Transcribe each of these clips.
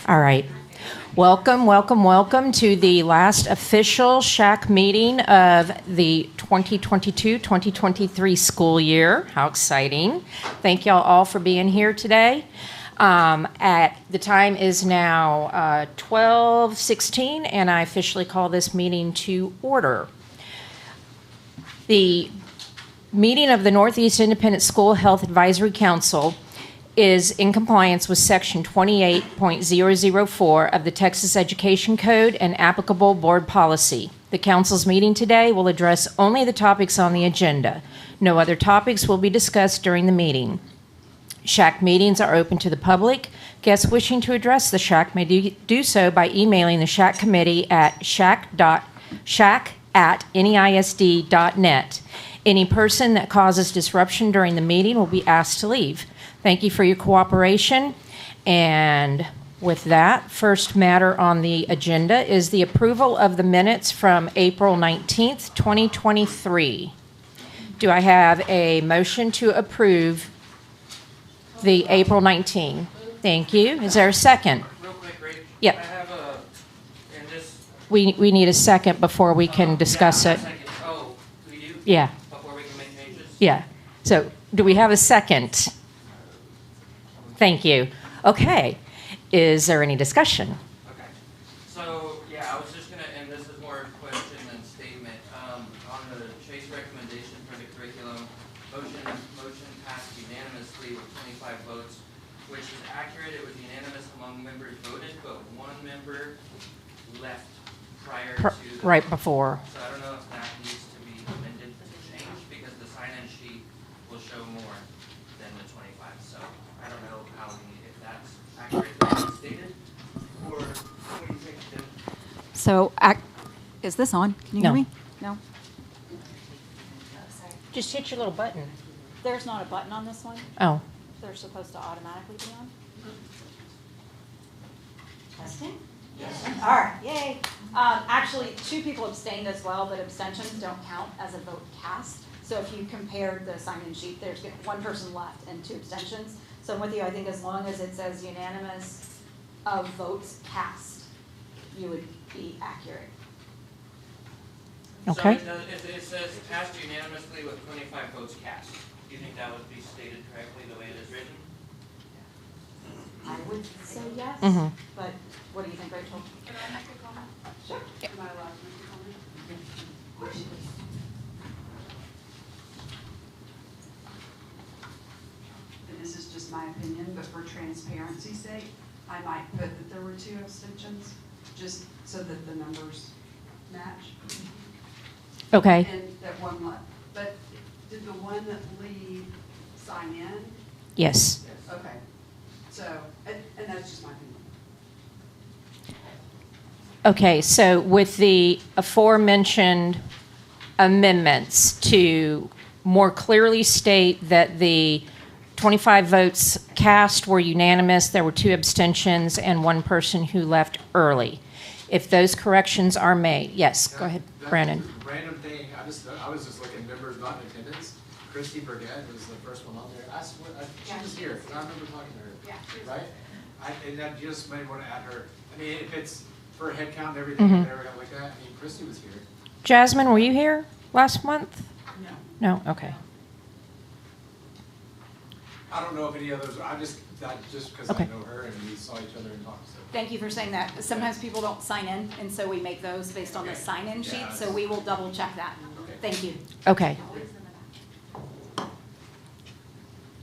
All right. Welcome, welcome, welcome to the last official SHAC meeting of the 2022-2023 school year. How exciting. Thank y'all all for being here today. The time is now 12:16, and I officially call this meeting to order. The meeting of the Northeast Independent School Health Advisory Council is in compliance with Section 28.004 of the Texas Education Code and applicable board policy. The council's meeting today will address only the topics on the agenda. No other topics will be discussed during the meeting. SHAC meetings are open to the public. Guests wishing to address the SHAC may do so by emailing the SHAC committee at shac@neisd.net. Any person that causes disruption during the meeting will be asked to leave. Thank you for your cooperation. And with that, first matter on the agenda is the approval of the minutes from April 19th, 2023. Do I have a motion to approve the April 19? Thank you. Is there a second? Real quick, Ray. Yep. I have and this. We need a second before we can discuss it. Oh, we do? Yeah. Before we can make changes? Yeah. So do we have a second? Thank you. Okay. Is there any discussion? Okay. So, yeah, I was just going to, and this is more question than statement, on the Chase recommendation for the curriculum, motion passed unanimously with 25 votes, which is accurate. It was unanimous among members voted, but one member left prior to the Right before. So I don't know if that needs to be amended to change, because the sign-in sheet will show more than the 25. So I don't know if that's accurate as stated, or what do you think, Tim? So, is this on? Can you No. hear me? No. Just hit your little button. There's not a button on this one. Oh. They're supposed to automatically be on. Testing? Yes. All right, yay. Actually, 2 people abstained as well, but abstentions don't count as a vote cast. So if you compared the sign-in sheet, there's 1 person left and 2 abstentions. So I'm with you. I think as long as it says unanimous of votes cast, you would be accurate. Okay. So it says passed unanimously with 25 votes cast. Do you think that would be stated correctly the way it is written? I would say yes, Mhm. but what do you think, Rachel? Can I make a comment? Sure. Am I allowed to make a comment? And this is just my opinion, but for transparency's sake, I might put that there were 2 abstentions, just so that the numbers match. Okay. And that one left. But did the one that leave sign in? Yes. Okay. So, and that's just my opinion. Okay, so with the aforementioned amendments to more clearly state that the 25 votes cast were unanimous, there were 2 abstentions, and 1 person who left early. If those corrections are made, yes, go ahead, Brandon. Random thing, I was just looking, members not in attendance. Christy Burgett was the first one on there. She was here, 'cause I remember talking to her. Yeah, she was Right? And then you just may want to add her, I mean, if it's for a head count and everything, Mhm. if they were gonna look at, I mean, Christy was here. Jasmine, were you here last month? No. No? Okay. I don't know if any others, just because Okay. I know her and we saw each other and talked, so. Thank you for saying that. Sometimes people don't sign in, and so we make those based on the sign-in sheet, so we will double check that. Thank you. Okay.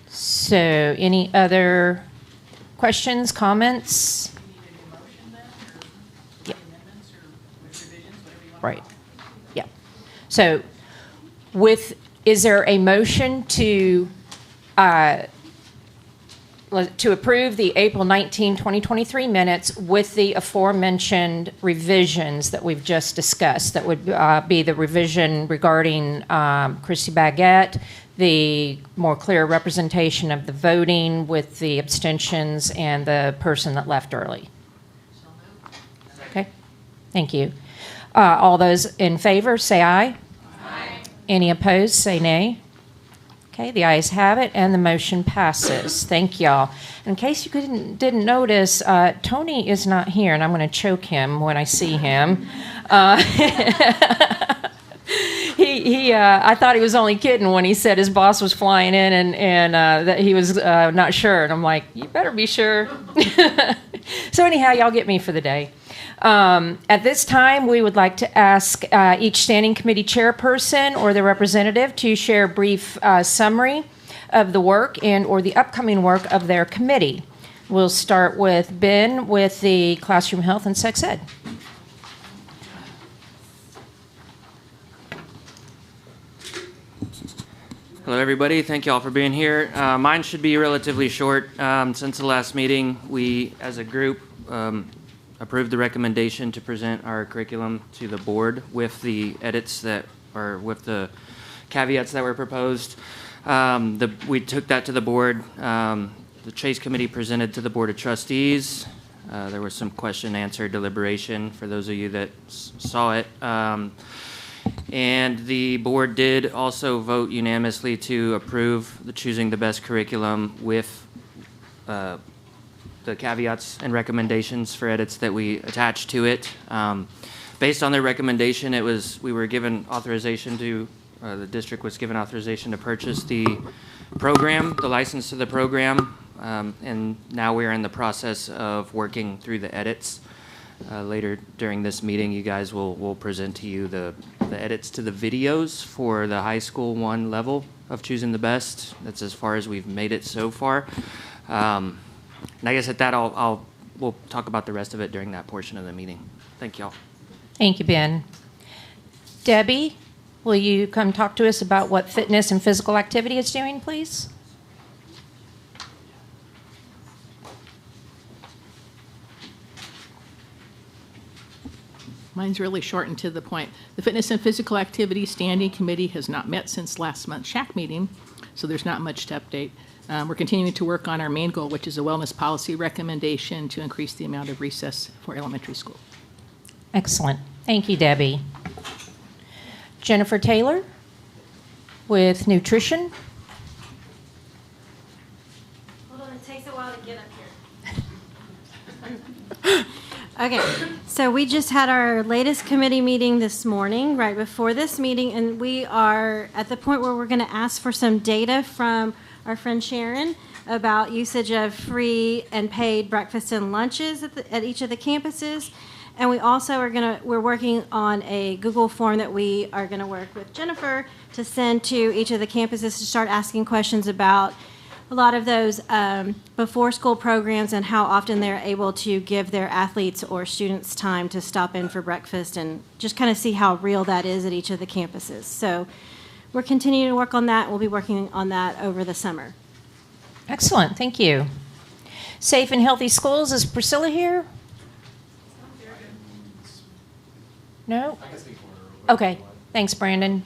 So any other questions, comments? Yeah. Right. Yeah. So is there a motion to approve the April 19, 2023 minutes with the aforementioned revisions that we've just discussed? That would be the revision regarding Christy Baguette, the more clear representation of the voting with the abstentions and the person that left early. Okay, thank you. All those in favor, say aye. Aye. Any opposed, say nay. Okay, the ayes have it, and the motion passes. Thank y'all. In case you didn't notice, Tony is not here, and I'm going to choke him when I see him. I thought he was only kidding when he said his boss was flying in and that he was not sure. And I'm like, you better be sure. So anyhow, y'all get me for the day. At this time, we would like to ask each standing committee chairperson or their representative to share a brief summary of the work and or the upcoming work of their committee. We'll start with Ben with the Classroom Health and Sex Ed. Hello, everybody. Thank you all for being here. Mine should be relatively short. Since the last meeting, we, as a group, approved the recommendation to present our curriculum to the board with the edits that, or with the caveats that were proposed. We took that to the board. The Chase Committee presented to the Board of Trustees. There was some question answer deliberation for those of you that saw it. And the board did also vote unanimously to approve the choosing the best curriculum with the caveats and recommendations for edits that we attached to it. Based on their recommendation, we were given authorization to, the district was given authorization to purchase the program, the license to the program, and now we're in the process of working through the edits. Later during this meeting, you guys will present to you the edits to the videos for the high school 1 level of choosing the best. That's as far as we've made it so far. And I guess at that, we'll talk about the rest of it during that portion of the meeting. Thank y'all. Thank you, Ben. Debbie, will you come talk to us about what fitness and physical activity is doing, please? Mine's really short and to the point. The Fitness and Physical Activity Standing Committee has not met since last month's SHAC meeting, so there's not much to update. We're continuing to work on our main goal, which is a wellness policy recommendation to increase the amount of recess for elementary school. Excellent. Thank you, Debbie. Jennifer Taylor with nutrition. Hold on, it takes a while to get up here. Okay, so we just had our latest committee meeting this morning, right before this meeting, and we are at the point where we're going to ask for some data from our friend Sharon about usage of free and paid breakfast and lunches at each of the campuses. And we also we're working on a Google form that we are going to work with Jennifer to send to each of the campuses to start asking questions about a lot of those before school programs and how often they're able to give their athletes or students time to stop in for breakfast and just kind of see how real that is at each of the campuses. So we're continuing to work on that. We'll be working on that over the summer. Excellent. Thank you. Safe and Healthy Schools. Is Priscilla here? No? I can speak for her real quick. Okay. Thanks, Brandon.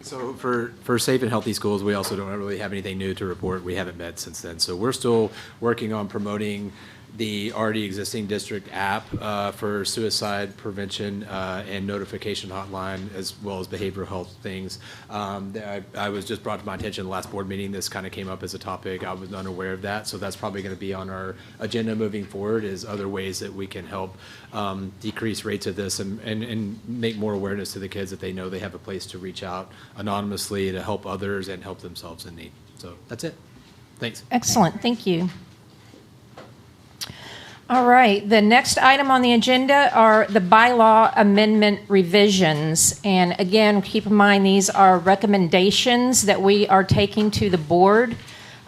So for Safe and Healthy Schools, we also don't really have anything new to report. We haven't met since then. So we're still working on promoting the already existing district app for suicide prevention and notification hotline, as well as behavioral health things. I was just brought to my attention the last board meeting. This kind of came up as a topic. I was unaware of that. So that's probably going to be on our agenda moving forward, is other ways that we can help decrease rates of this and make more awareness to the kids that they know they have a place to reach out anonymously to help others and help themselves in need. So that's it. Thanks. Excellent. Thank you. All right. The next item on the agenda are the bylaw amendment revisions. And again, keep in mind these are recommendations that we are taking to the board.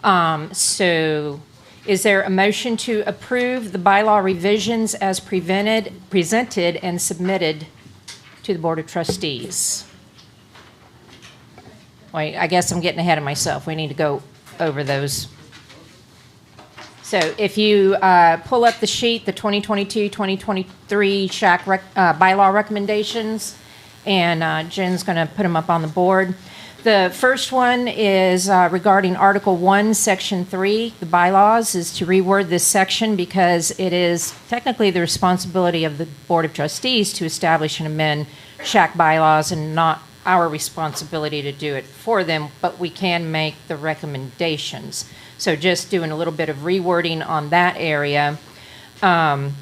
So is there a motion to approve the bylaw revisions as presented and submitted to the Board of Trustees? Wait, I guess I'm getting ahead of myself. We need to go over those. So if you pull up the sheet, the 2022-2023 SHAC bylaw recommendations, and Jen's going to put them up on the board. The first one is regarding Article 1, Section 3, the bylaws, is to reword this section because it is technically the responsibility of the Board of Trustees to establish and amend SHAC bylaws and not our responsibility to do it for them, but we can make the recommendations. So just doing a little bit of rewording on that area. And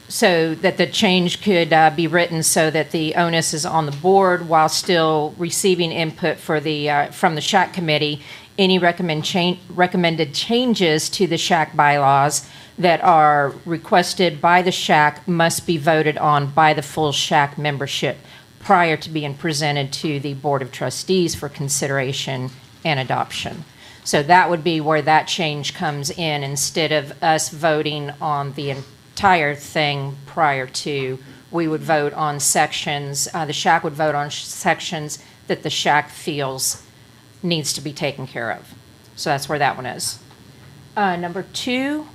so that the change could be written so that the onus is on the board while still receiving input for the, from the SHAC committee. Any recommended changes to the SHAC bylaws that are requested by the SHAC must be voted on by the full SHAC membership prior to being presented to the Board of Trustees for consideration and adoption. So that would be where that change comes in, instead of us voting on the entire thing prior to, we would vote on sections, the SHAC would vote on sections that the SHAC feels needs to be taken care of. So that's where that one is. Number 2,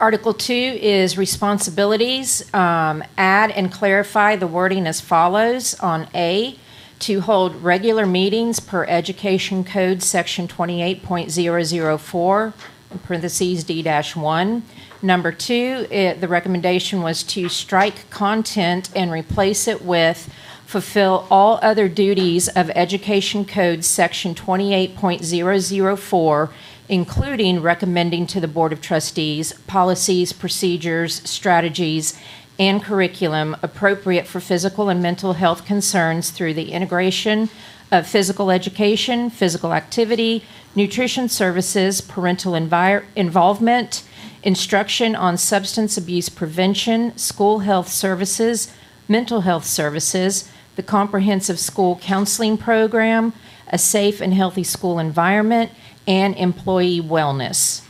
Article 2 is responsibilities. Add and clarify the wording as follows on A, to hold regular meetings per Education Code Section 28.004, in parentheses D-1. Number 2, the recommendation was to strike content and replace it with fulfill all other duties of Education Code Section 28.004, including recommending to the Board of Trustees policies, procedures, strategies, and curriculum appropriate for physical and mental health concerns through the integration of physical education, physical activity, nutrition services, parental involvement, instruction on substance abuse prevention, school health services, mental health services, the comprehensive school counseling program, a safe and healthy school environment, and employee wellness.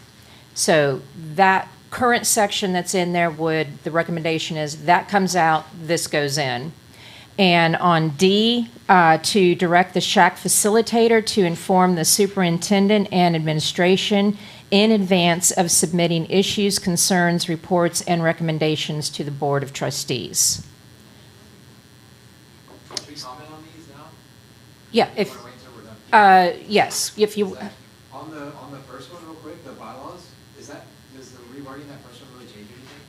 So that current section that's in there the recommendation is that comes out, this goes in. And on D, to direct the SHAC facilitator to inform the superintendent and administration in advance of submitting issues, concerns, reports, and recommendations to the Board of Trustees. Can we comment on these now? Yeah, Or if, wanna wait till we're done? yes, if you, On the first one, real quick, the bylaws, does the rewording that first one really change anything?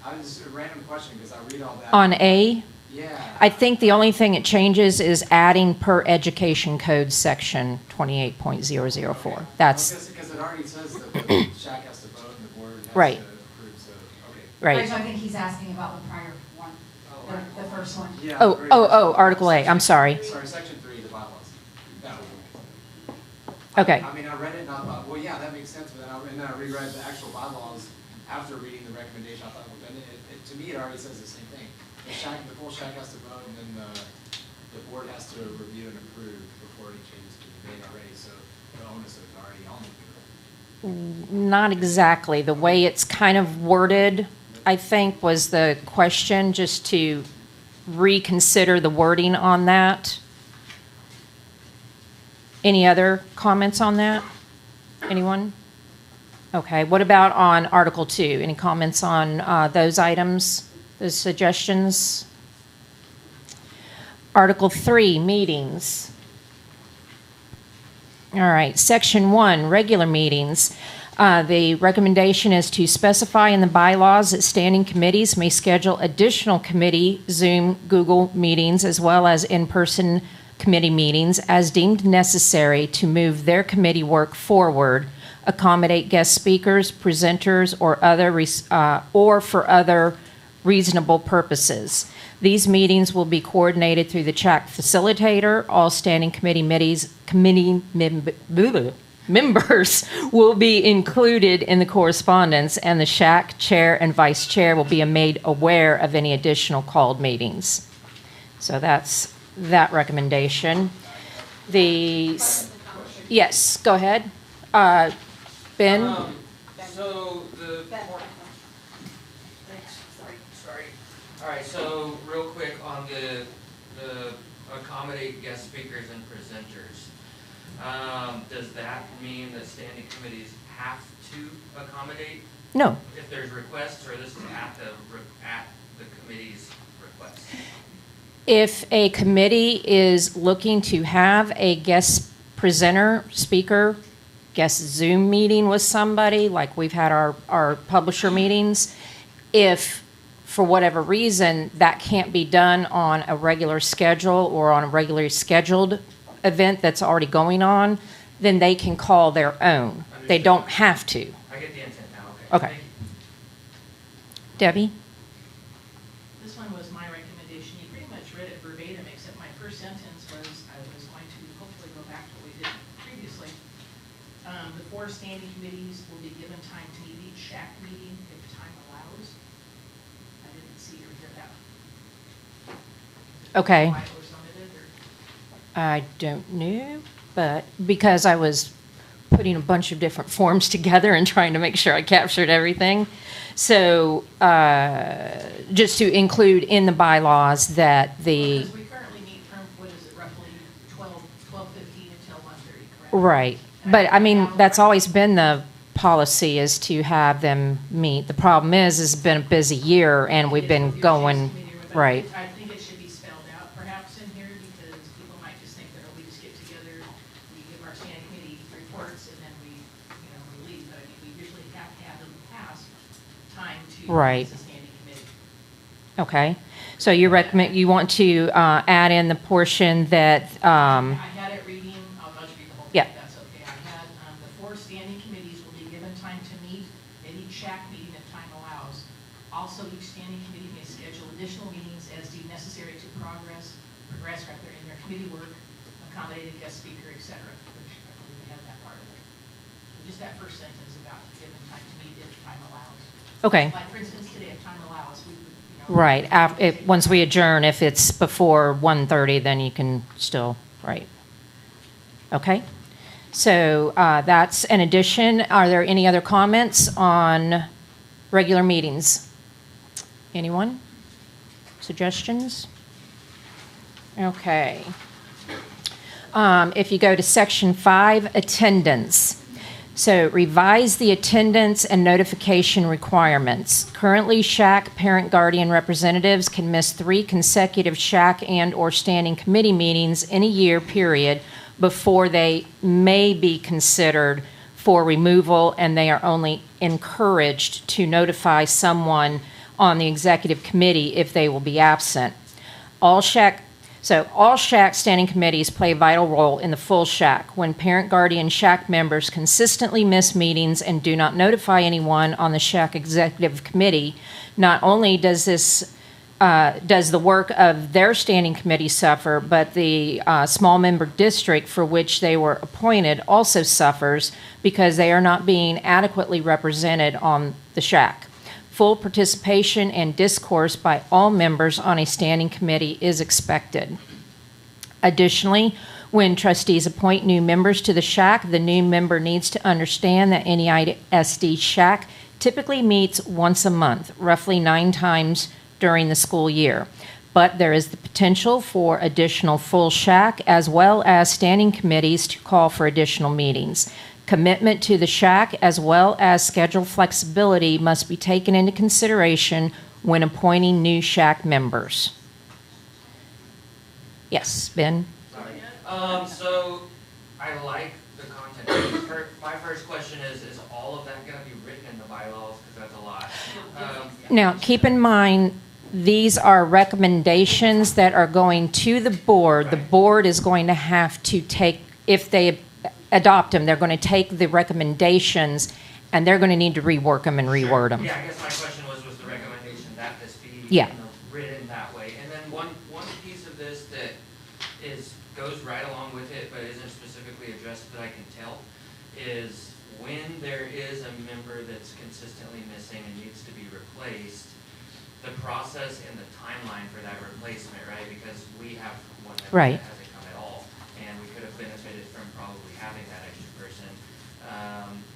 I was just a random question, because I read all that. on A, Yeah. I think the only thing it changes is adding per Education Code Section 28.004. That's, Because it already says that the SHAC has to vote and the board has Right. to approve, so, okay. right. So I think he's asking about the prior one, the first one. Yeah, Oh, the very oh, first oh, one. Article A, I'm sorry. Sorry, section 3, the bylaws. That one. Okay. I mean, I read it and I thought, well, yeah, that makes sense, but then I reread the actual bylaws after reading the recommendation. I thought, well, then to me, it already says the same thing. The full SHAC has to vote, and then the board has to review and approve before any changes can be made already, so the onus is already on the board. Not exactly. The way it's kind of worded, I think, was the question, just to reconsider the wording on that. Any other comments on that? Anyone? Okay, what about on Article 2? Any comments on those items, those suggestions? Article 3, meetings. All right, Section 1, regular meetings. The recommendation is to specify in the bylaws that standing committees may schedule additional committee, Zoom, Google meetings, as well as in-person committee meetings as deemed necessary to move their committee work forward, accommodate guest speakers, presenters, or for other reasonable purposes. These meetings will be coordinated through the SHAC facilitator. All standing committee members will be included in the correspondence, and the SHAC chair and vice chair will be made aware of any additional called meetings. So that's that recommendation. Yes, go ahead. Ben? So the, sorry. All right, so real quick on the accommodate guest speakers and presenters. Does that mean that standing committees have to accommodate No. if there's requests, or this is at the committee's request? If a committee is looking to have a guest presenter, speaker, guest Zoom meeting with somebody, like we've had our publisher meetings, if for whatever reason, that can't be done on a regular schedule or on a regularly scheduled event that's already going on, then they can call their own. They Understood. don't have to. I get the intent now, okay. Okay. Thank you. Debbie? This one was my recommendation. You pretty much read it verbatim, except my first sentence was I was going to hopefully go back to what we did previously. The 4 standing committees will be given time to meet each SHAC meeting if time allows. I didn't see or hear that. Okay. Why it was omitted, or? I don't know, but because I was putting a bunch of different forms together and trying to make sure I captured everything. So just to include in the bylaws that the, Because we currently meet from, what is it, roughly 12:15 until 1:30, correct? right. But I mean, that's always been the policy, is to have them meet. The problem is it's been a busy year and we've been going, right. I think it should be spelled out perhaps in here, because people might just think that, oh, we just get together, we give our standing committee reports, and then we leave. But I mean, we usually have to have in the past time to Right. as a standing committee. Okay. So you recommend, you want to add in the portion that, I had it reading, I'll just read the whole Yeah. thing, if that's okay. I had, the 4 standing committees will be given time to meet at each SHAC meeting if time allows. Also, each standing committee may schedule additional meetings as deemed necessary to progress rather in their committee work, accommodate a guest speaker, et cetera, which I believe we have that part of it. So just that first sentence about given time to meet if time allows. okay. Like, for instance, today, if time allows, we would, Right. Once we adjourn, if it's before 1:30, then you can still, right. Okay. So that's an addition. Are there any other comments on regular meetings? Anyone? Suggestions? Okay. If you go to section 5, attendance. So revise the attendance and notification requirements. Currently, SHAC parent guardian representatives can miss 3 consecutive SHAC and/or standing committee meetings in a year period before they may be considered for removal, and they are only encouraged to notify someone on the executive committee if they will be absent. All SHAC standing committees play a vital role in the full SHAC. When parent guardian SHAC members consistently miss meetings and do not notify anyone on the SHAC executive committee, not only does the work of their standing committee suffer, but the small member district for which they were appointed also suffers because they are not being adequately represented on the SHAC. Full participation and discourse by all members on a standing committee is expected. Additionally, when trustees appoint new members to the SHAC, the new member needs to understand that any ISD SHAC typically meets once a month, roughly 9 times during the school year. But there is the potential for additional full SHAC as well as standing committees to call for additional meetings. Commitment to the SHAC as well as schedule flexibility must be taken into consideration when appointing new SHAC members. Yes, Ben? Sorry. So I like the content. My first question is all of that going to be written in the bylaws? Because that's a lot. Now, keep in mind, these are recommendations that are going to the board. The board is going to have to take, if they adopt them, they're going to take the recommendations and they're going to need to rework them and reword them. Yeah, I guess my question was the recommendation that this be Yeah. written that way? And then one piece of this that goes right along with it, but isn't specifically addressed that I can tell, is when there is a member that's consistently missing and needs to be replaced, the process and the timeline for that replacement, right? Because we have one member Right. that hasn't come at all, and we could have benefited from probably having that extra person.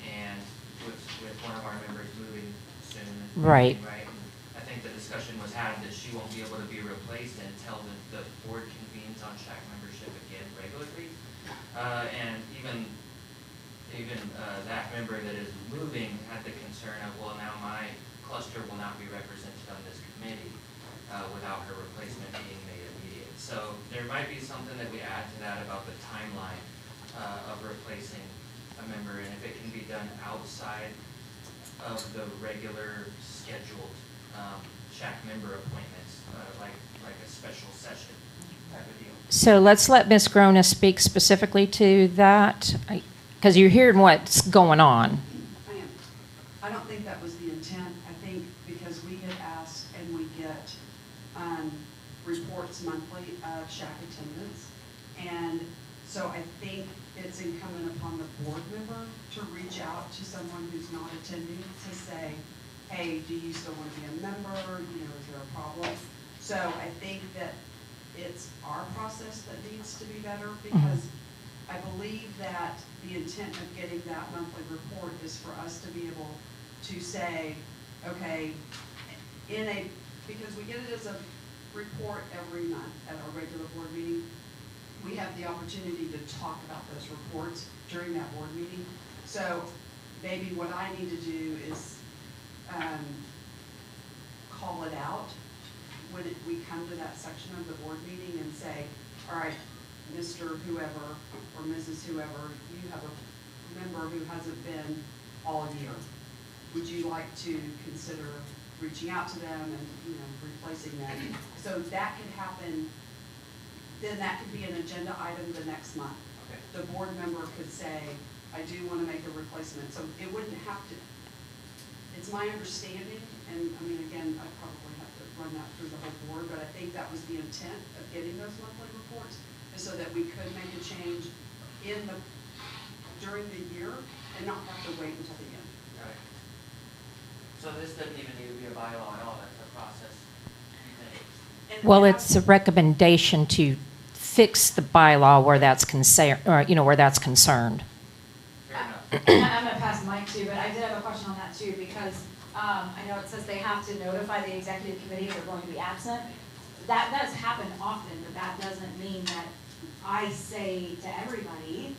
And with one of our members moving soon. Right. Right. And I think the discussion was had that she won't be able to be replaced until the board convenes on SHAC membership again regularly. And even that member that is moving had the concern of, well, now my cluster will not be represented on this committee without her replacement being made immediate. So there might be something that we add to that about the timeline of replacing a member, and if it can be done outside of the regular scheduled SHAC member appointments, like a special session type of deal. So let's let Ms. Grona speak specifically to that, because you're hearing what's going on. I am. I don't think that was the intent. I think because we had asked and we get reports monthly of SHAC attendance. And so I think it's incumbent upon the board member to reach out to someone who's not attending to say, hey, do you still want to be a member? You know, is there a problem? So I think that it's our process that needs to be better, because I believe that the intent of getting that monthly report is for us to be able to say, okay, because we get it as a report every month at our regular board meeting, we have the opportunity to talk about those reports during that board meeting. So maybe what I need to do is call it out when we come to that section of the board meeting and say, all right, Mr. whoever or Mrs. whoever, you have a member who hasn't been all year. Would you like to consider reaching out to them and, you know, replacing them? So that could happen. Then that could be an agenda item the next month. Okay. The board member could say, I do want to make a replacement. So it wouldn't have to, it's my understanding, and I mean, again, I probably have to run that through the whole board, but I think that was the intent of getting those monthly reports, is so that we could make a change during the year and not have to wait until the end. Right. So this doesn't even need to be a bylaw at all, that's a process, you think? Well, it's a recommendation to fix the bylaw where that's concerned, or, you know, where that's concerned. Fair enough. I'm going to pass the mic too, but I did have a question on that too, because I know it says they have to notify the executive committee if they're going to be absent. That does happen often, but that doesn't mean that I say to everybody,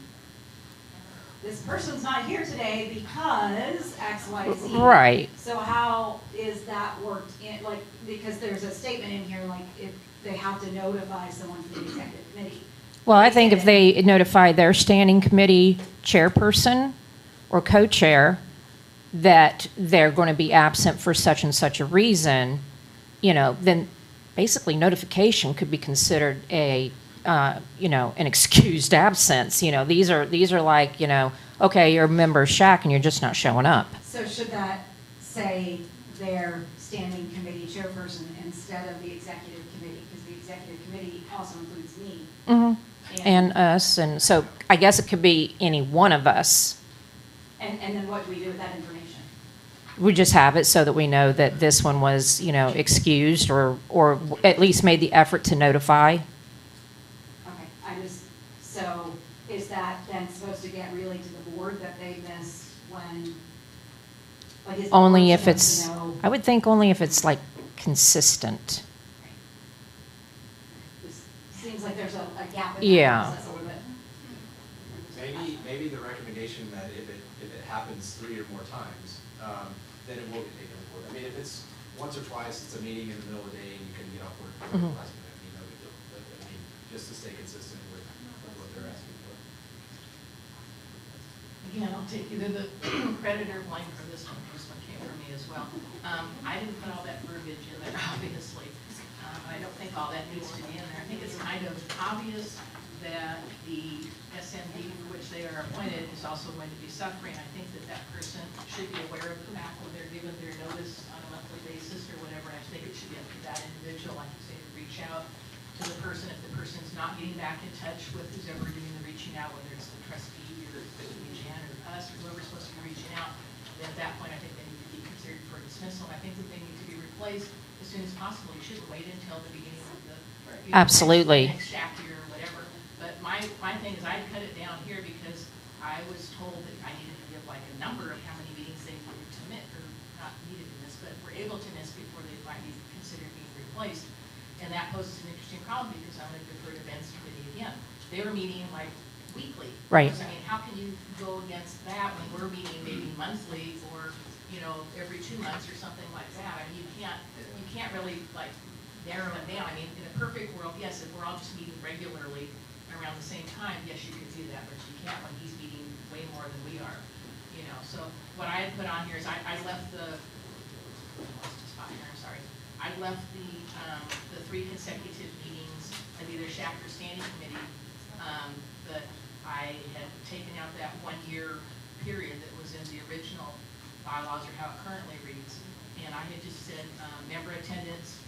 this person's not here today because X, Y, Z. Right. So how is that worked in, like, because there's a statement in here, like, if they have to notify someone from the executive committee. Well, I think if they notify their standing committee chairperson or co-chair that they're going to be absent for such and such a reason, you know, then basically notification could be considered a, you know, an excused absence. You know, these are like, you know, okay, you're a member of SHAC and you're just not showing up. So should that say their standing committee chairperson instead of the executive committee? Because the executive committee also includes me. Mm-hmm. And us, and so I guess it could be any one of us. And then what do we do with that information? We just have it so that we know that this one was, you know, excused or at least made the effort to notify. Okay, so is that then supposed to get relayed to the board that they missed when? Like, is the Only board if supposed it's, to know? I would think only if it's like consistent. This seems like there's a gap in Yeah. that process a little bit. Maybe the recommendation that if it happens 3 or more times, then it will get taken to court. I mean, if it's once or twice, it's a meeting in the middle of the day and you can get off work for the last minute, you know, but I mean, just to stay consistent with what they're asking for. Again, I'll take either the credit or blame for this one. This one came from me as well. I didn't put all that verbiage in there, obviously. I don't think all that needs to be in there. I think it's kind of obvious that the SMD for which they are appointed is also going to be suffering. I think that person should be aware of the fact when they're given their notice on a monthly basis or whatever. I think it should be up to that individual, like you say, to reach out to the person. If the person's not getting back in touch with who's ever doing the reaching out, whether it's the trustee or Jan or us or whoever's supposed to be reaching out, then at that point I think they need to be considered for dismissal. I think that they need to be replaced as soon as possible. You shouldn't wait until the beginning of the Absolutely. next SHAC year or whatever. But my thing is I cut it down here because I was told that I needed to give like a number of how many meetings they needed to miss, or not needed to miss, but were able to miss before they might be considered being replaced. And that poses an interesting problem because I'm going to defer to Ben's committee again. They were meeting like weekly. Right. So, I mean, how can you go against that when we're meeting maybe monthly or, you know, every 2 months or something like that? I mean, you can't really like narrow it down. I mean, in a perfect world, yes, if we're all just meeting regularly around the same time, yes, you could do that, but you can't when he's meeting way more than we are, you know. So what I had put on here is I left the, lost the spot here, I'm sorry. I left the 3 consecutive meetings of either SHAC or standing committee, but I had taken out that 1-year period that was in the original bylaws or how it currently reads. And I had just said, member attendance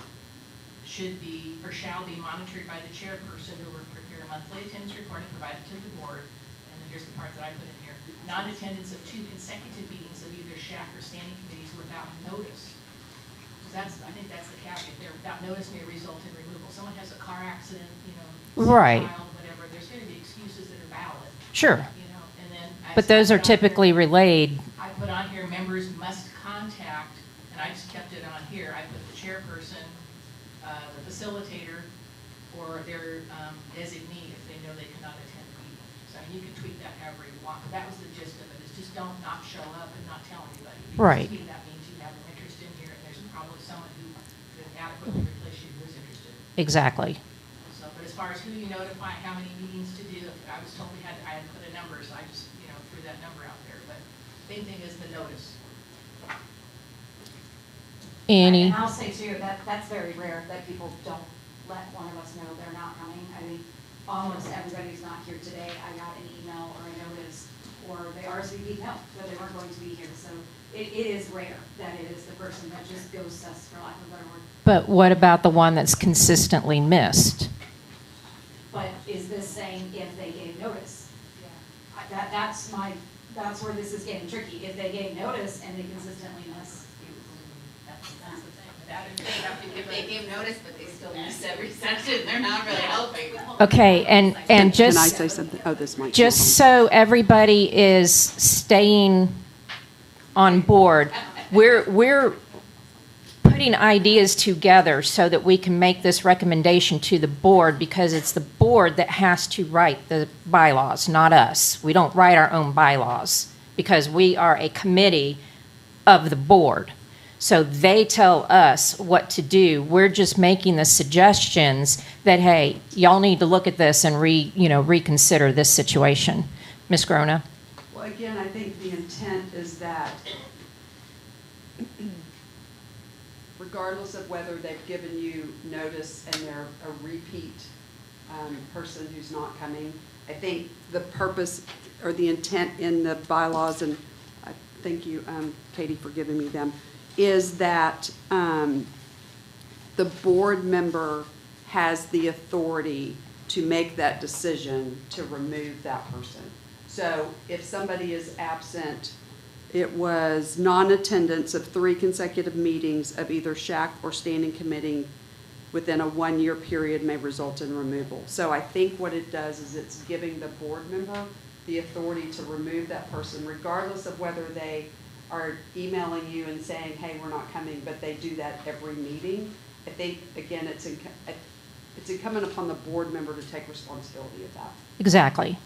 should be or shall be monitored by the chairperson who will prepare a monthly attendance report and provide it to the board. And then here's the part that I put in here. Non-attendance of 2 consecutive meetings of either SHAC or standing committees without notice. I think that's the caveat there. Without notice may result in removal. Someone has a car accident, Right. child, whatever. There's going to be excuses that are valid. Sure. And then But those are typically relayed. I put on here, members must contact, and I just kept it on here. I put the chairperson, the facilitator, or their designee if they know they cannot attend the meeting. So you can tweak that however you want. But that was the gist of it. Is just don't not show up and not tell anybody. Because Right. to me, that means you have an interest in here, and there's probably someone who could adequately replace you who is interested. Exactly. So, but as far as who you notify, how many meetings to do, I was told I had to put a number, so I just threw that number out there. But main thing is the notice. Any? And I'll say too, that's very rare that people don't let one of us know they're not coming. I mean, almost everybody's not here today. I got an email or a notice, or they RSVP'd no, that they weren't going to be here. So it is rare that it is the person that just ghosts us, for lack of a better word. But what about the one that's consistently missed? But is this saying if they gave notice? Yeah. That's where this is getting tricky. If they gave notice and they consistently miss. That's the thing. If they gave notice, but they still missed every session, they're not really helping. Okay, and Can I just say something? Oh, this might. just so everybody is staying on board, we're putting ideas together so that we can make this recommendation to the board, because it's the board that has to write the bylaws, not us. We don't write our own bylaws because we are a committee of the board. So they tell us what to do. We're just making the suggestions that, hey, y'all need to look at this and reconsider this situation. Ms. Grona? Well, again, I think the intent is that regardless of whether they've given you notice and they're a repeat person who's not coming, I think the purpose or the intent in the bylaws, and I thank you, Katie, for giving me them, is that the board member has the authority to make that decision to remove that person. So if somebody is absent, it was non-attendance of 3 consecutive meetings of either SHAC or standing committee within a 1-year period may result in removal. So I think what it does is it's giving the board member the authority to remove that person, regardless of whether they are emailing you and saying, hey, we're not coming, but they do that every meeting. I think, again, it's incumbent upon the board member to take responsibility of that. Exactly.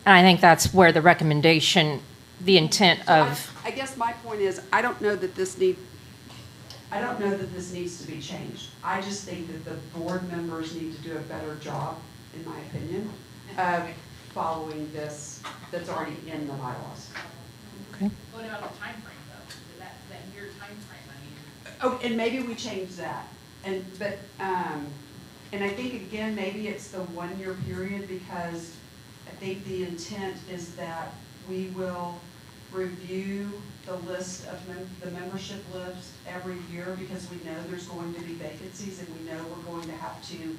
And I think that's where the recommendation, the intent of... I guess my point is, I don't know that this needs to be changed. I just think that the board members need to do a better job, in my opinion, of following this that's already in the bylaws. Okay. What about the time frame, though? That year time frame, I mean. Oh, and maybe we change that. And I think, again, maybe it's the 1-year period, because I think the intent is that we will review the list of the membership list every year, because we know there's going to be vacancies and we know we're going to have to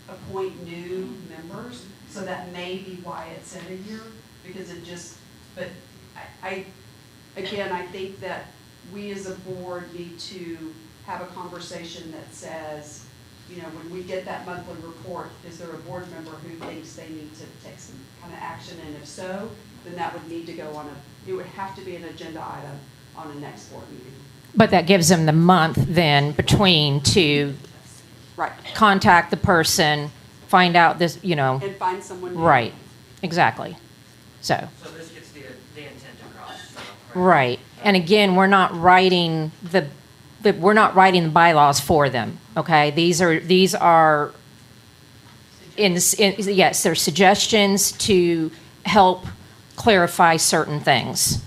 appoint new members. So that may be why it's in a year, because it just, but I think that we as a board need to have a conversation that says, when we get that monthly report, is there a board member who thinks they need to take some kind of action? And if so, then that would need to go it would have to be an agenda item on the next board meeting. But that gives them the month then between to Right. contact the person, find out this, And find someone new. Right, exactly. So, So this gets the intent across, so, right. And again, we're not writing the bylaws for them, okay? These are yes, they're suggestions to help clarify certain things.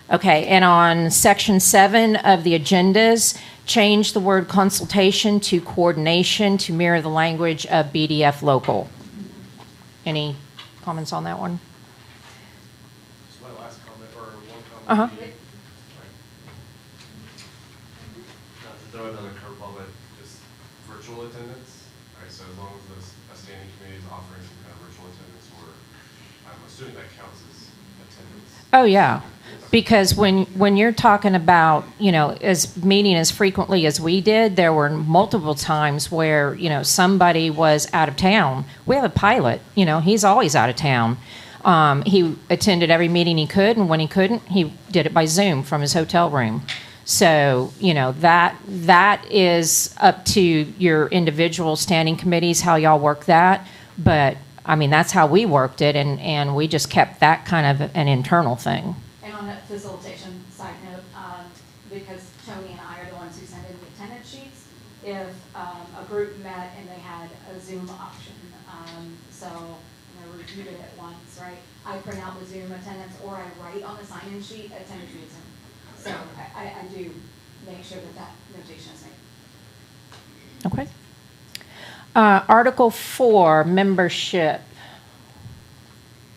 Okay, and on section 7 of the agendas, change the word consultation to coordination to mirror the language of BDF local. Any comments on that one? Just my last comment, or one comment. Uh-huh. Not to throw another curveball, but just virtual attendance. Right, so as long as a standing committee is offering some kind of virtual attendance, or I'm assuming that counts as attendance. Oh, yeah. Because when you're talking about, as meeting as frequently as we did, there were multiple times where, somebody was out of town. We have a pilot, he's always out of town. He attended every meeting he could, and when he couldn't, he did it by Zoom from his hotel room. So, that is up to your individual standing committees, how y'all work that. But, that's how we worked it, and we just kept that kind of an internal thing. And on that facilitation side note, because Tony and I are the ones who send in the attendance sheets, if a group met and they had a Zoom option, so I reviewed it at once, right? I print out the Zoom attendance, or I write on the sign-in sheet attendance via Zoom. So I do make sure that notation is made. Okay. Article 4, membership.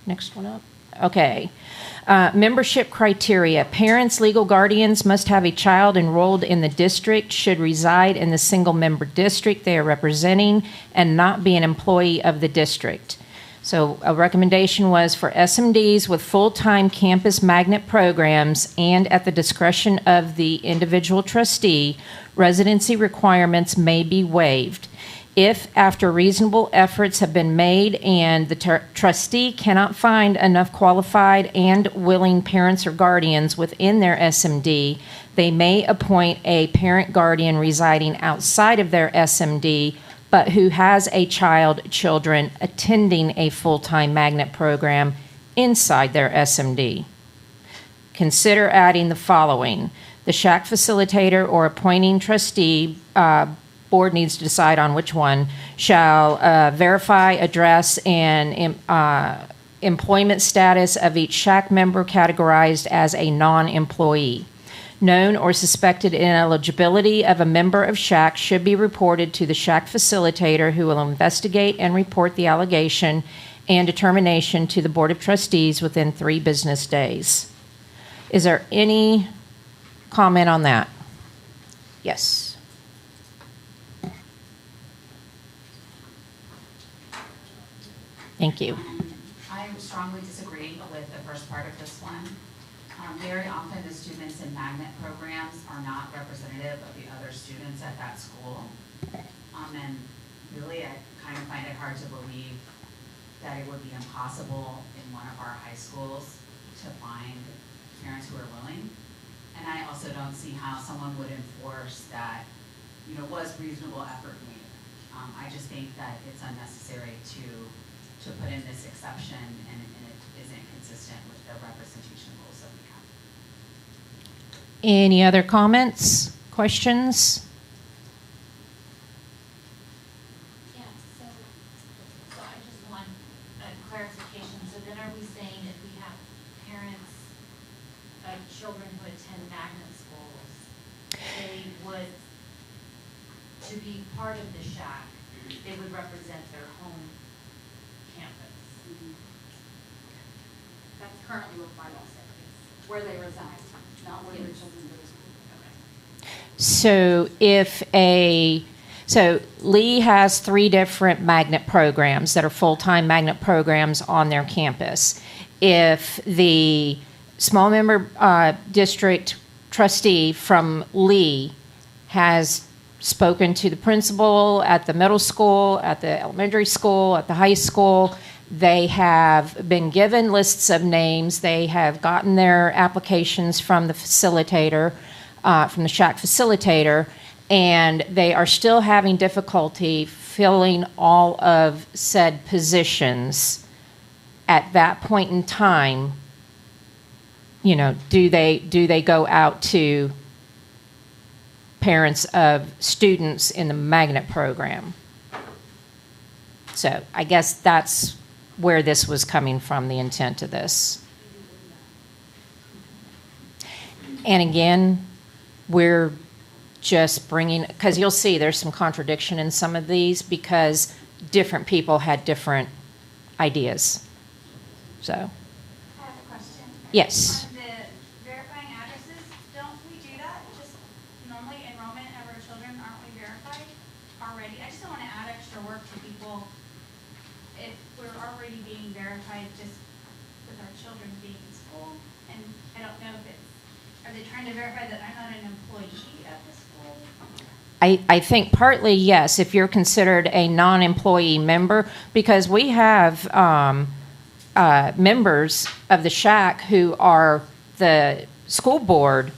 Next one up. Okay. Membership criteria. Parents, legal guardians must have a child enrolled in the district, should reside in the single-member district they are representing, and not be an employee of the district. So a recommendation was for SMDs with full-time campus magnet programs and at the discretion of the individual trustee, residency requirements may be waived. If, after reasonable efforts have been made and the trustee cannot find enough qualified and willing parents or guardians within their SMD, they may appoint a parent guardian residing outside of their SMD, but who has children attending a full-time magnet program inside their SMD. Consider adding the following. The SHAC facilitator or appointing trustee, board needs to decide on which one, shall verify address and employment status of each SHAC member categorized as a non-employee. Known or suspected ineligibility of a member of SHAC should be reported to the SHAC facilitator, who will investigate and report the allegation and determination to the Board of Trustees within 3 business days. Is there any comment on that? Yes. Thank you. I strongly disagree with the first part of this one. Very often the students in magnet programs are not representative of the other students at that school. And really I kind of find it hard to believe that it would be impossible in one of our high schools to find parents who are willing. And I also don't see how someone would enforce that, was reasonable effort made. I just think that it's unnecessary to put in this exception, and it isn't consistent with the representation rules that we have. Any other comments, questions? Yeah, so I just want a clarification. So then are we saying if we have parents of children who attend magnet schools, they would, to be part of the SHAC, they would represent their home campus? That's currently what bylaw says, where they reside, not where their children go to school. So so Lee has 3 different magnet programs that are full-time magnet programs on their campus. If the small member district trustee from Lee has spoken to the principal at the middle school, at the elementary school, at the high school, they have been given lists of names, they have gotten their applications from the facilitator, from the SHAC facilitator, and they are still having difficulty filling all of said positions. At that point in time, do they go out to parents of students in the magnet program? So I guess that's where this was coming from, the intent of this. And again, we're just bringing, because you'll see there's some contradiction in some of these because different people had different ideas. So, I have a question. yes. On the verifying addresses, don't we do that? Just normally enrollment of our children, aren't we verified already? I just don't want to add extra work to people if we're already being verified just with our children being in school. And I don't know if it's, are they trying to verify that I'm not an employee of the school? I think partly yes, if you're considered a non-employee member, because we have members of the SHAC who are the school board,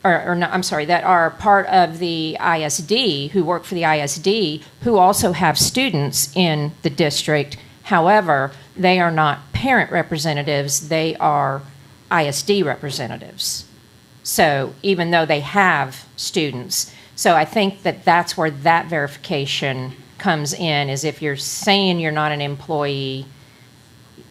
or no, I'm sorry, that are part of the ISD, who work for the ISD, who also have students in the district. However, they are not parent representatives, they are ISD representatives. So even though they have students, so I think that that's where that verification comes in, is if you're saying you're not an employee,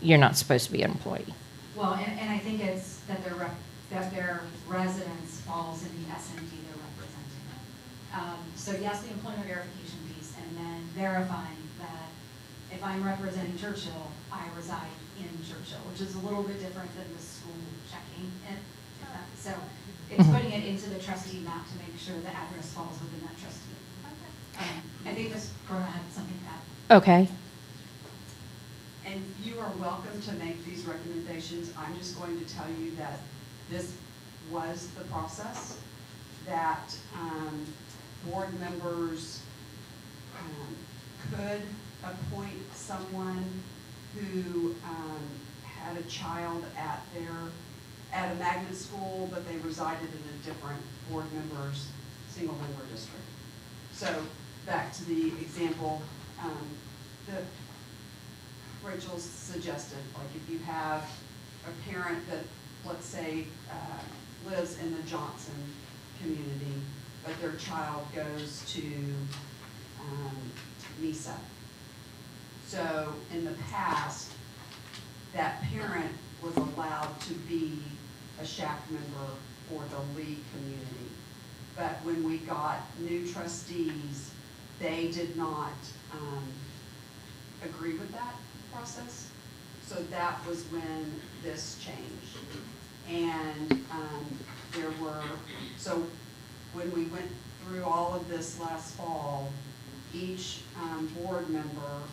you're not supposed to be an employee. Well, and I think it's that their residence falls in the SMD they're representing. So yes, the employment verification piece, and then verifying that if I'm representing Churchill, I reside in Churchill, which is a little bit different than the school checking. So it's putting it into the trustee map to make sure the address falls within that trustee. I think Ms. Corona had something to add. Okay. And you are welcome to make these recommendations. I'm just going to tell you that this was the process, that board members could appoint someone who had a child at a magnet school, but they resided in a different board member's single member district. So back to the example that Rachel suggested, like if you have a parent that, let's say, lives in the Johnson community, but their child goes to NISA. So in the past, that parent was allowed to be a SHAC member for the Lee community. But when we got new trustees, they did not agree with that process. So that was when this changed. And so when we went through all of this last fall, each board member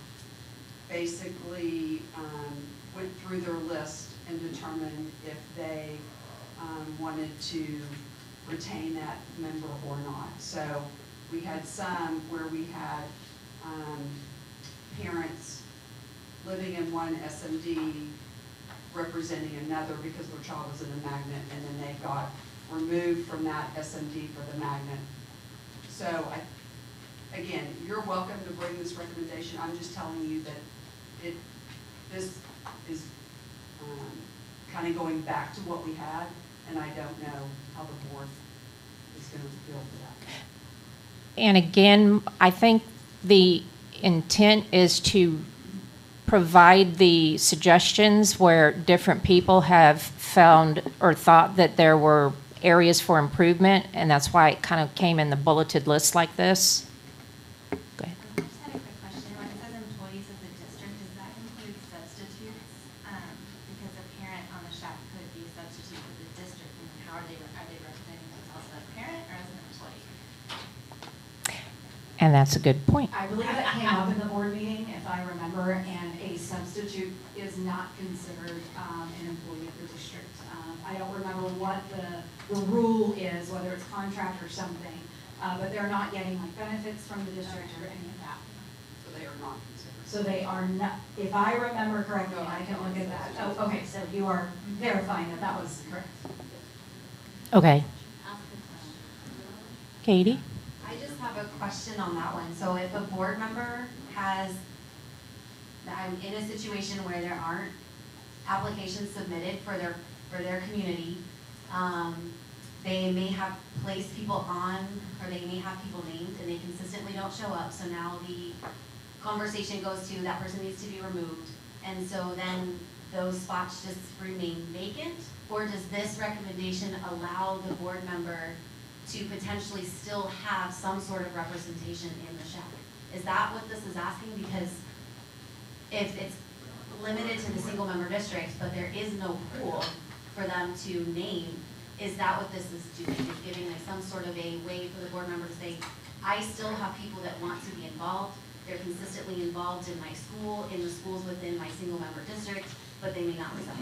basically went through their list and determined if they wanted to retain that member or not. So we had some where we had parents living in one SMD representing another because their child was in a magnet, and then they got removed from that SMD for the magnet. So again, you're welcome to bring this recommendation. I'm just telling you that this is kind of going back to what we had, and I don't know how the board is going to feel for that. And again, I think the intent is to provide the suggestions where different people have found or thought that there were areas for improvement, and that's why it kind of came in the bulleted list like this. Go ahead. I just had a quick question. When it says employees of the district, does that include substitutes? Because a parent on the SHAC could be a substitute for the district, and how are they representing themselves as a parent or as an employee? And that's a good point. I believe that came up in the board meeting, if I remember, and a substitute is not considered an employee of the district. I don't remember what the rule is, whether it's contract or something, but they're not getting like benefits from the district or any of that. So they are not considered. So they are not, if I remember correctly, I can look at that. Oh, okay, so you are verifying that that was correct. Okay. Katie? I just have a question on that one. So if a board member I'm in a situation where there aren't applications submitted for their community, they may have placed people on, or they may have people named, and they consistently don't show up. So now the conversation goes to that person needs to be removed, and so then those spots just remain vacant? Or does this recommendation allow the board member to potentially still have some sort of representation in the SHAC. Is that what this is asking? Because if it's limited to the single member districts, but there is no pool for them to name, is that what this is doing? Is giving like some sort of a way for the board member to say, I still have people that want to be involved. They're consistently involved in my school, in the schools within my single member district, but they may not reside.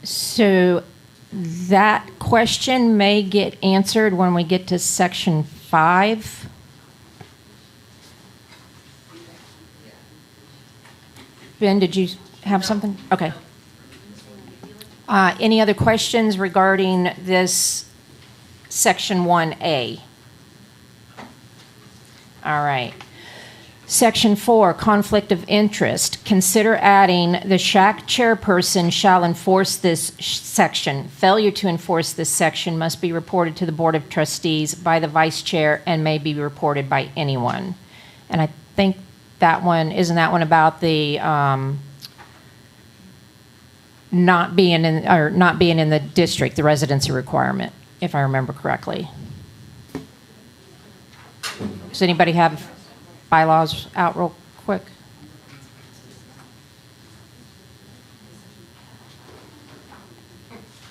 So that question may get answered when we get to section 5. Ben, did you have something? Okay. Any other questions regarding this section 1A? All right. Section 4, conflict of interest. Consider adding the SHAC chairperson shall enforce this section. Failure to enforce this section must be reported to the Board of Trustees by the vice chair and may be reported by anyone. And I think that one, isn't that one about the not being in the district, the residency requirement, if I remember correctly. Does anybody have bylaws out real quick?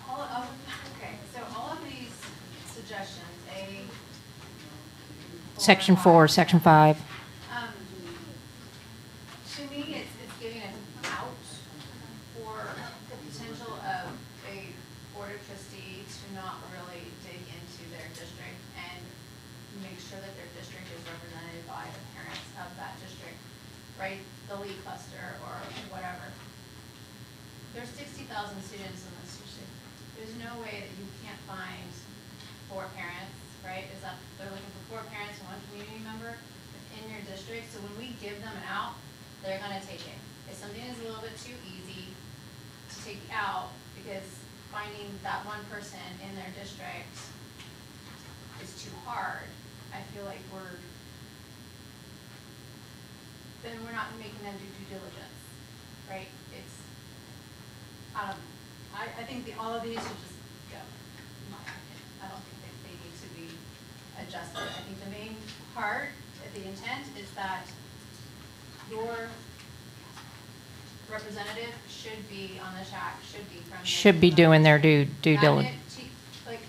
Okay, so all of these suggestions, Section 4, Section 5. To me, it's giving an out for the potential of a board of trustee to not really dig into their district and make sure that their district is represented by the parents of that district, right? The lead cluster or whatever. There's 60,000 students in this district. There's no way that you can't find 4 parents, right? Is that they're looking for 4 parents and 1 community member within your district. So when we give them an out, they're gonna take it. If something is a little bit too easy to take out, because finding that 1 person in their district is too hard, I feel like then we're not making them do due diligence, right? I think all of these should just go, in my opinion. I don't think that they need to be adjusted. I think the main part, the intent is that your representative should be on the SHAC, Should be doing their due diligence. Like,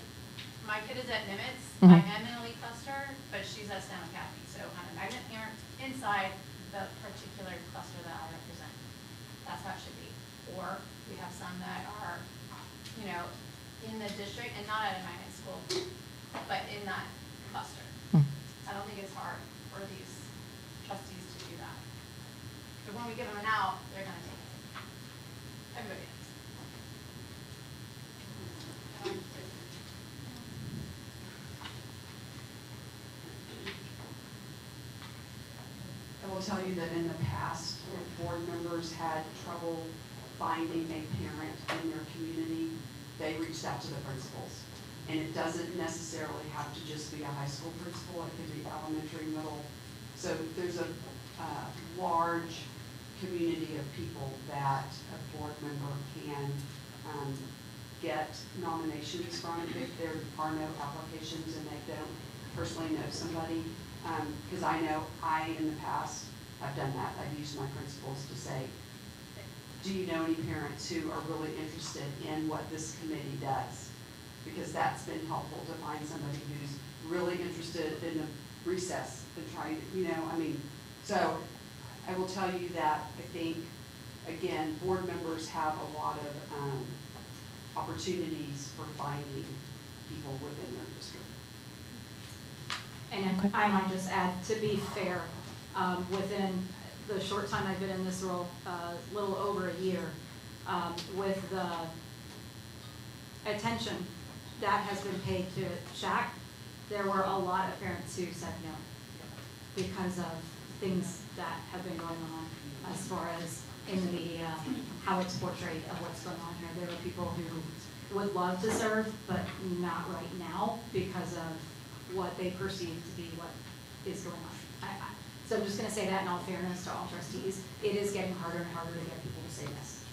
my kid is at Nimitz, Mhm. I am in a lead cluster, but she's at STEM Academy, so I'm a magnet parent inside the particular cluster that I represent. That's how it should be. Or we have some that are, in the district and not at a magnet school, but in that cluster. I don't think it's hard for these trustees to do that. But when we give them an out, they're gonna take it. Everybody is. I will tell you that in the past, if board members had trouble finding a parent in their community, they reached out to the principals. And it doesn't necessarily have to just be a high school principal, it could be elementary, middle. So there's a large community of people that a board member can get nominations from if there are no applications and they don't personally know somebody. Because I know in the past, have done that. I've used my principals to say, do you know any parents who are really interested in what this committee does? Because that's been helpful to find somebody who's really interested in a recess and trying to, so I will tell you that I think, again, board members have a lot of opportunities for finding people within their district. And I might just add, to be fair, within the short time I've been in this role, a little over a year, with the attention that has been paid to SHAC, there were a lot of parents who said no because of things that have been going on as far as in the media, how it's portrayed of what's going on here. There are people who would love to serve, but not right now because of what they perceive to be what is going on. So I'm just going to say that in all fairness to all trustees, it is getting harder and harder to get people to say yes.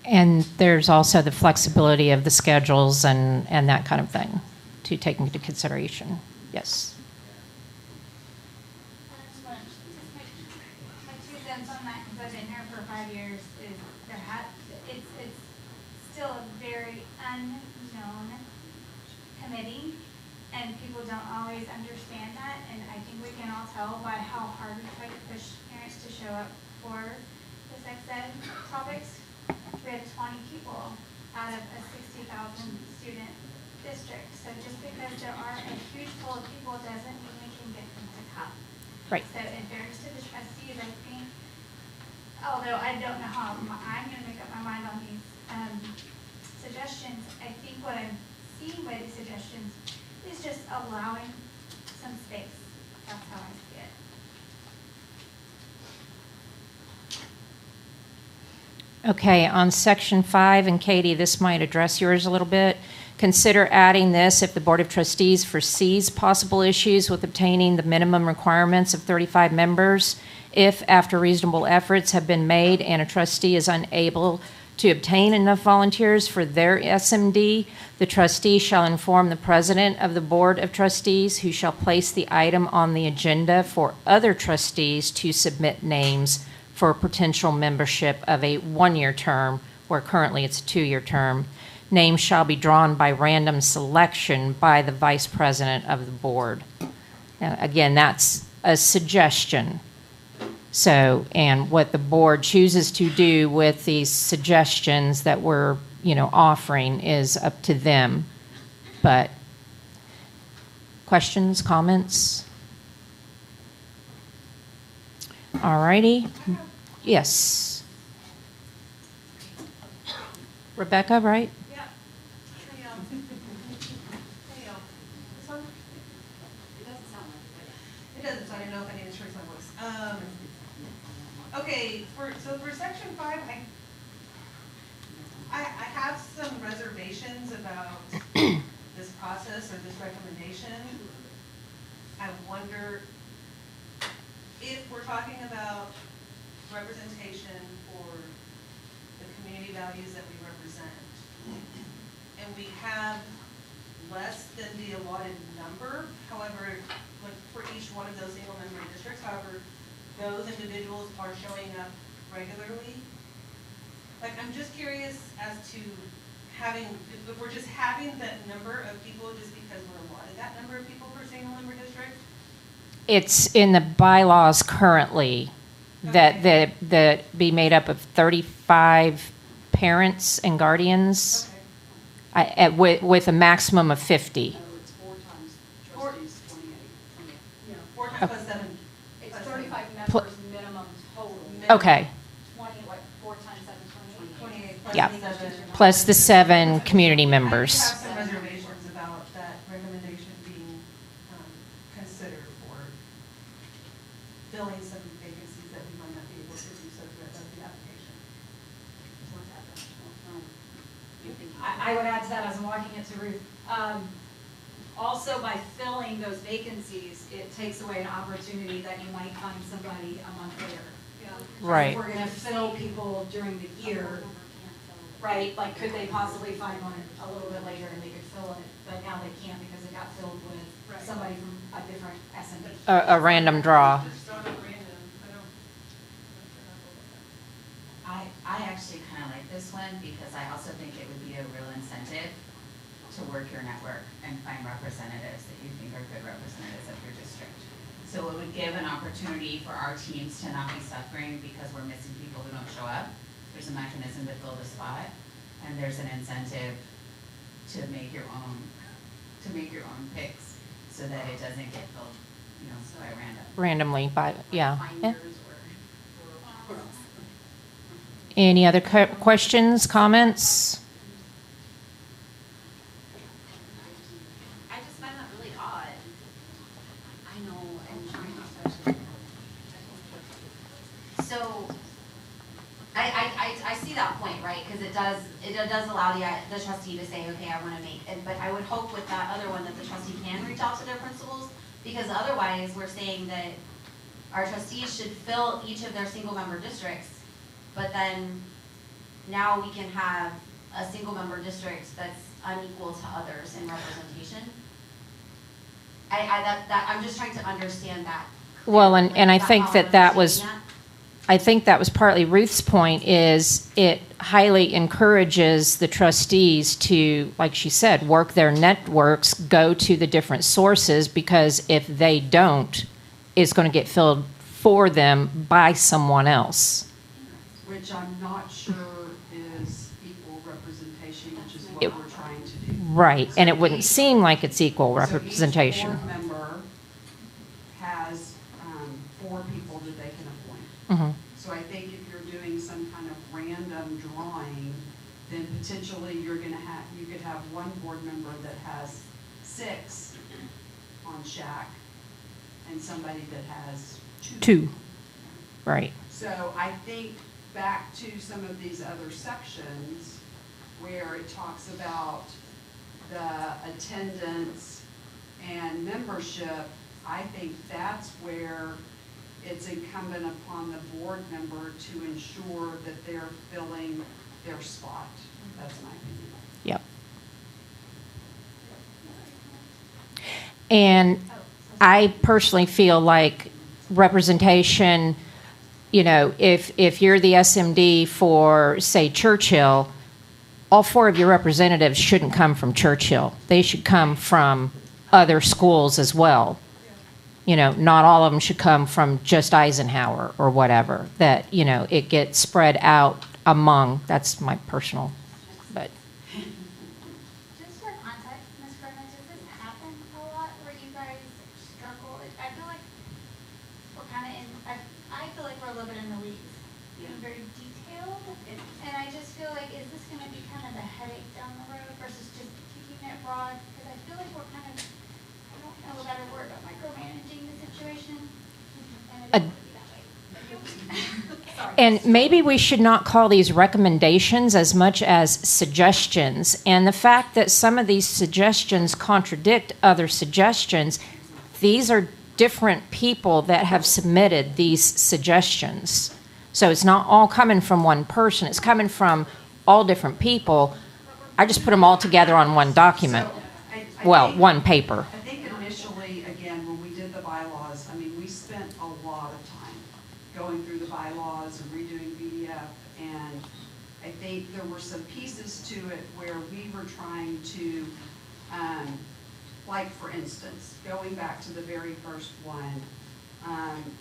And there's also the flexibility of the schedules and that kind of thing to take into consideration. Yes. My 2 cents on that, because I've been here for 5 years, is it's still a very unknown committee, and people don't always understand that, and I think we can all tell by how hard we try to push parents to show up for the sex ed topics. We had 20 people out of a 60,000 student district, so just because there are a huge pool of people doesn't mean we can get them to come. Right. So in fairness to the trustees, I think, although I don't know how I'm going to make up my mind on these suggestions, I think what I'm seeing by these suggestions is just allowing some space. That's how I see it. Okay, on section 5, and Katie, this might address yours a little bit. Consider adding this if the Board of Trustees foresees possible issues with obtaining the minimum requirements of 35 members. If, after reasonable efforts have been made and a trustee is unable to obtain enough volunteers for their SMD, the trustee shall inform the president of the Board of Trustees, who shall place the item on the agenda for other trustees to submit names for potential membership of a 1-year term, where currently it's a 2-year term. Names shall be drawn by random selection by the vice president of the board. Now, again, that's a suggestion. So, and what the board chooses to do with these suggestions that we're, offering is up to them. But questions, comments? All righty. Yes. Rebecca, right? Yeah. Hey, this one? It doesn't sound like it. It doesn't, so I didn't know if I needed to raise my voice. Okay, so for section 5, I have some reservations about this process or this recommendation. I wonder if we're talking about representation for the community values that we represent, and we have less than the allotted number, however, like for each one of those single member districts, however, those individuals are showing up regularly. Like, I'm just curious as to if we're just having that number of people just because we're allotted that number of people per single member district. It's in the bylaws currently that be made up of 35 parents and guardians with a maximum of 50. No, it's 4 times trustees, 28. Yeah, 4 times plus 7. It's 35 members minimum total. Okay. 20, like 4 times 7, 28. 28 plus Yeah. 7. Plus the 7 community members. I do have some reservations about that recommendation being considered for filling some vacancies that we might not be able to do so through the application. I would add to that as I'm walking it to Ruth. Also, by filling those vacancies, it takes away an opportunity that you might find somebody a month later. Right. If we're going to fill people during the year, right? Like, could they possibly find one a little bit later and they could fill it, but now they can't because it got filled with somebody from a different SMD. A random draw. I actually kind of like this one because I also think it would be a real incentive to work your network and find representatives that you think are good representatives of your district. So it would give an opportunity for our teams to not be suffering because we're missing people who don't show up. There's a mechanism to fill the spot, and there's an incentive to make your own picks so that it doesn't get filled, by random. Randomly, yeah. Any other questions, comments? I just find that really odd. I know, and trying so I see that point, right? Because it does allow the trustee to say, okay, I want to make it, but I would hope with that other one that the trustee can reach out to their principals, because otherwise we're saying that our trustees should fill each of their single member districts, but then now we can have a single member district that's unequal to others in representation. I'm just trying to understand that. Well, and I Is think how that I'm that was, understanding I think that was partly Ruth's point, is it highly encourages the trustees to, like she said, work their networks, go to the different sources, because if they don't, it's going to get filled for them by someone else. Which I'm not sure is equal representation, which is what It- we're trying to do. Right, and it So wouldn't each- seem like it's equal so each representation. board member has 4 people that they can appoint. Mhm. So I think if you're doing some kind of random drawing, then potentially you could have one board member that has 6 on SHAC and somebody that has 2. 2, right. So I think back to some of these other sections where it talks about the attendance and membership, I think that's where it's incumbent upon the board member to ensure that they're filling their spot. That's my opinion. Yep. And I personally feel like representation, you know, if you're the SMD for, say, Churchill, all 4 of your representatives shouldn't come from Churchill. They should come from other schools as well. You know, not all of them should come from just Eisenhower or whatever. That, you know, it gets spread out among, that's my personal, but. Just for context, Ms. Gomez, does this happen a lot where you guys struggle? I feel like we're kind of in, I feel like we're a little bit in the weeds, being very detailed. And I just feel like, is this going to be kind of a headache down the road versus just keeping it broad? Because I feel like we're kind of, I don't know a better word, but micromanaging the situation. And I don't want to be that way. Sorry. And maybe we should not call these recommendations as much as suggestions. And the fact that some of these suggestions contradict other suggestions, these are different people that have submitted these suggestions. So it's not all coming from one person. It's coming from all different people. I just put them all together on one document. So Well, think- one paper. I think initially, again, when we did the bylaws, I mean, we spent a lot of time going through the bylaws and redoing VDF, and I think there were some pieces to it where we were trying to, like for instance, going back to the very first one,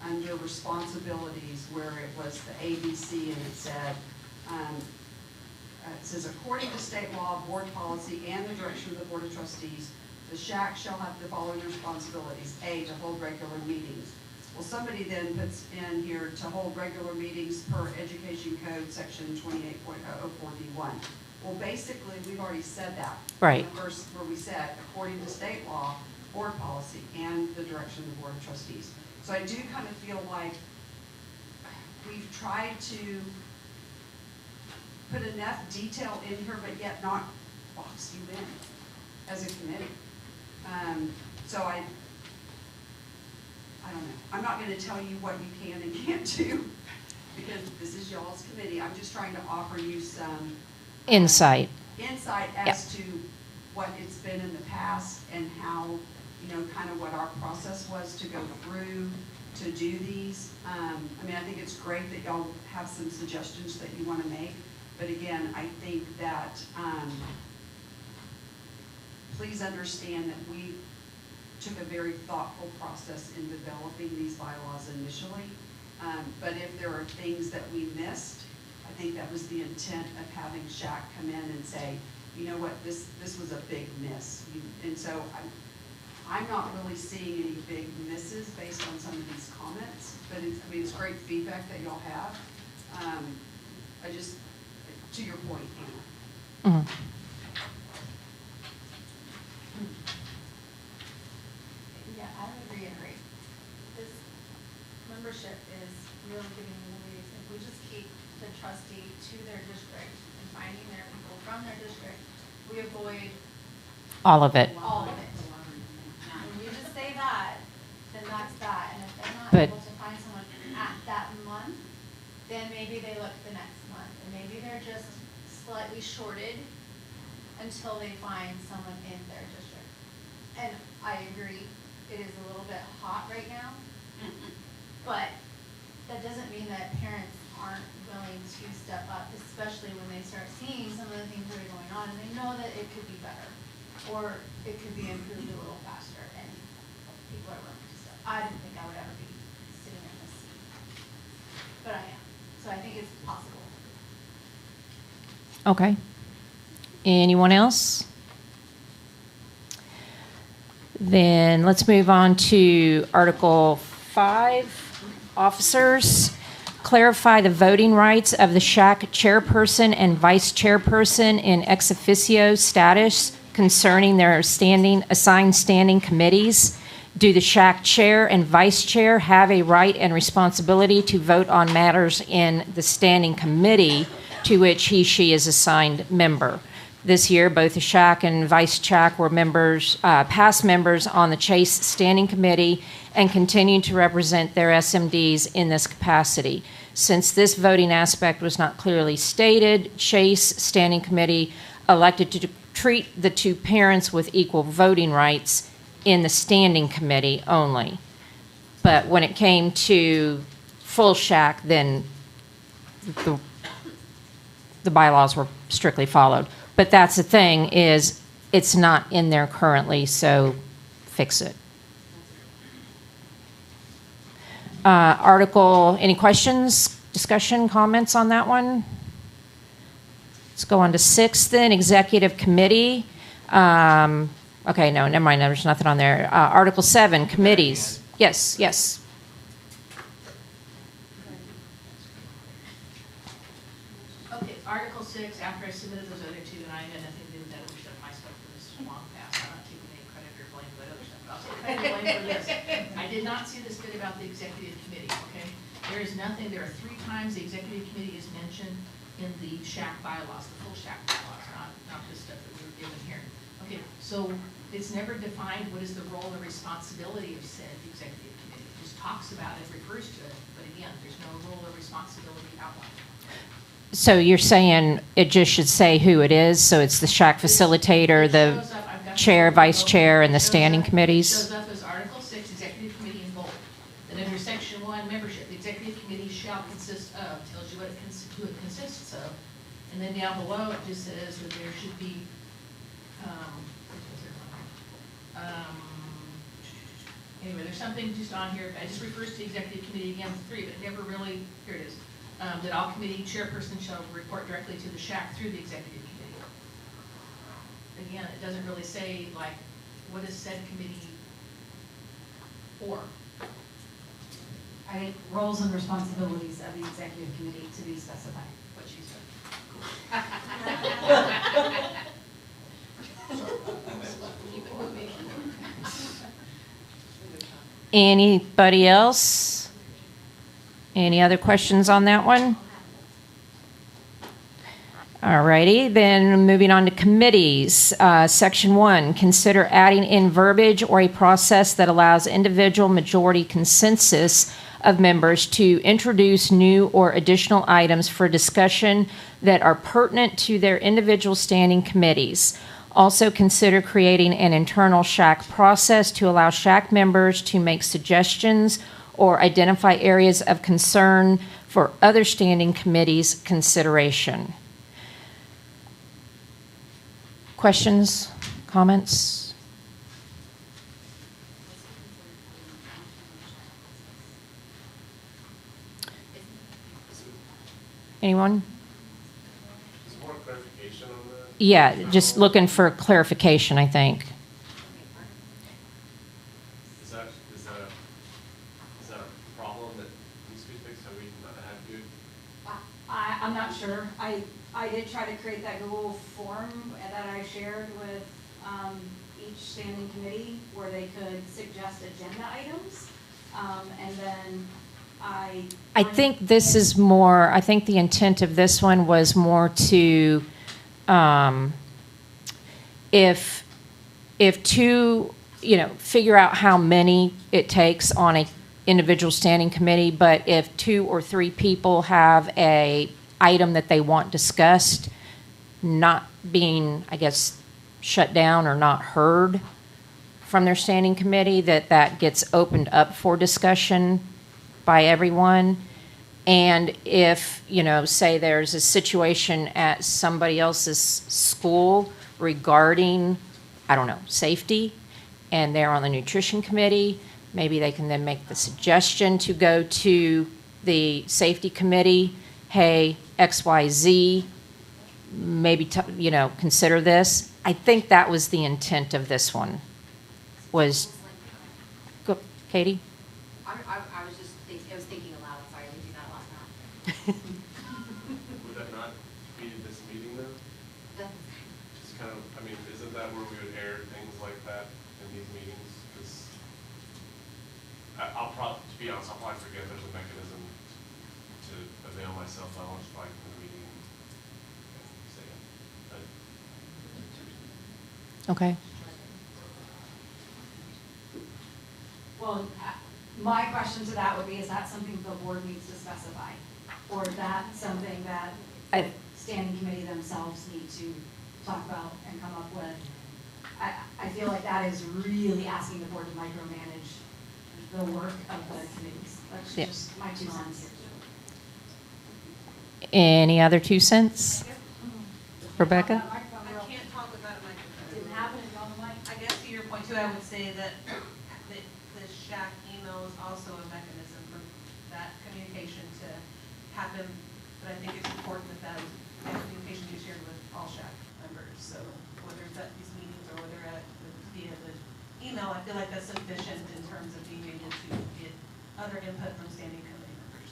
under responsibilities where it was the ABC and it said, it says, according to state law, board policy, and the direction of the Board of Trustees, the SHAC shall have the following responsibilities. A, to hold regular meetings. Well, somebody then puts in here to hold regular meetings per Education Code, section 28.004D1. Well, basically, we've already said that. Right. In the first, where we said, according to state law, board policy, and the direction of the Board of Trustees. So I do kind of feel like we've tried to put enough detail in here, but yet not box you in as a committee. So I don't know. I'm not going to tell you what you can and can't do because this is y'all's committee. I'm just trying to offer you some Insight. insight as to what it's been in the past and how, you know, kind of what our process was to go through to do these. I mean, I think it's great that y'all have some suggestions that you want to make. But again, I think that please understand that we took a very thoughtful process in developing these bylaws initially. But if there are things that we missed, I think that was the intent of having SHAC come in and say, you know what, this was a big miss. And so I'm not really seeing any big misses based on some of these comments. But it's great feedback that y'all have. I just, to your point, Anna. Mhm. Yeah, I would reiterate, this membership is really getting in the weeds. If we just keep the trustee to their district and finding their people from their district, we avoid All of it. all of it. When you just say that, then that's that, and if they're not But- able to find someone at that month, then maybe they look the next month, and maybe they're just slightly shorted until they find someone in their district. And I agree, it is a little bit hot right now, but that doesn't mean that parents aren't willing to step up, especially when they start seeing some of the things that are going on, and they know that it could be better, or it could be improved a little faster, and people are willing to step. I didn't think I would ever be sitting in this seat, but I am, so I think it's possible. Okay. Anyone else? Then let's move on to Article 5, Officers. Clarify the voting rights of the SHAC chairperson and vice chairperson in ex officio status concerning their assigned standing committees. Do the SHAC chair and vice chair have a right and responsibility to vote on matters in the standing committee to which he/she is assigned member? This year, both the SHAC and Vice SHAC were past members on the Chase Standing Committee and continue to represent their SMDs in this capacity. Since this voting aspect was not clearly stated, Chase Standing Committee elected to treat the two parents with equal voting rights in the Standing Committee only. But when it came to full SHAC, then the bylaws were strictly followed. But that's the thing, is it's not in there currently, so fix it. Article, any questions, discussion, comments on that one? Let's go on to 6 then, Executive Committee. Okay, no, never mind, there's nothing on there. Article 7, Committees. Yes, yes. Okay, Article 6, after I submitted those other two, and I had nothing to do with that other stuff, my stuff was long past. I'm not taking any credit or blame for that other stuff, but I'll take credit or blame for this. I did not see this bit about the executive committee, okay? There is nothing, there are 3 times the executive committee is mentioned in the SHAC bylaws, the full SHAC bylaws, not this stuff that we were given here. Okay, so it's never defined what is the role and responsibility of said executive committee. It just talks about it, refers to it, but again, there's no role or responsibility outlined. So you're saying it just should say who it is, so it's the SHAC facilitator, the chair, vice chair, and the standing committees? It shows up as Article 6, Executive Committee in bold. Then under Section 1, Membership, the Executive Committee shall consist of, tells you what it who it consists of. And then down below, it just says that there should be, anyway, there's something just on here, it just refers to Executive Committee again, 3, but never really, here it is. That all committee chairperson shall report directly to the SHAC through the executive committee. Again, it doesn't really say, like, what is said committee for? I think roles and responsibilities of the executive committee to be specified. What she said. Anybody else? Any other questions on that one? All righty, then moving on to committees. Section 1, consider adding in verbiage or a process that allows individual majority consensus of members to introduce new or additional items for discussion that are pertinent to their individual standing committees. Also consider creating an internal SHAC process to allow SHAC members to make suggestions or identify areas of concern for other standing committees' consideration. Questions, comments? Anyone? Is more clarification on that? Yeah, just looking for clarification, I think. Is that a problem that needs to be fixed? Have we not had good? I'm not sure. I did try to create that Google form that I shared with each standing committee where they could suggest agenda items. And then I think this is more, I think the intent of this one was more to, if two, figure out how many it takes on individual standing committee, but if 2 or 3 people have a item that they want discussed, not being, I guess, shut down or not heard from their standing committee, that gets opened up for discussion by everyone. And if, say there's a situation at somebody else's school regarding, I don't know, safety, and they're on the nutrition committee, maybe they can then make the suggestion to go to the safety committee, hey, XYZ, maybe, consider this. I think that was the intent of this one, was, go, Katie? I was just thinking, I was thinking aloud, sorry, I didn't do that last night. Would that not be this meeting though? Just kind of, I mean, isn't that where we would air things like that in these meetings? Because to be honest, I'll probably forget there's a mechanism to avail myself knowledge like in the meeting and say it. Okay. Well, my question to that would be, is that something the board needs to specify? Or is that something that the standing committee themselves need to talk about and come up with? I feel like that is really asking the board to micromanage the work of the committees. That's just my 2 cents. Any other 2 cents? Rebecca? I can't talk without a microphone. I guess to your point too, I would say that the SHAC email is also a mechanism for that communication to happen, but I think it's important that communication be shared with all SHAC members. So whether it's at these meetings or whether via the email, I feel like that's sufficient in terms of being able to get other input from standing committee members.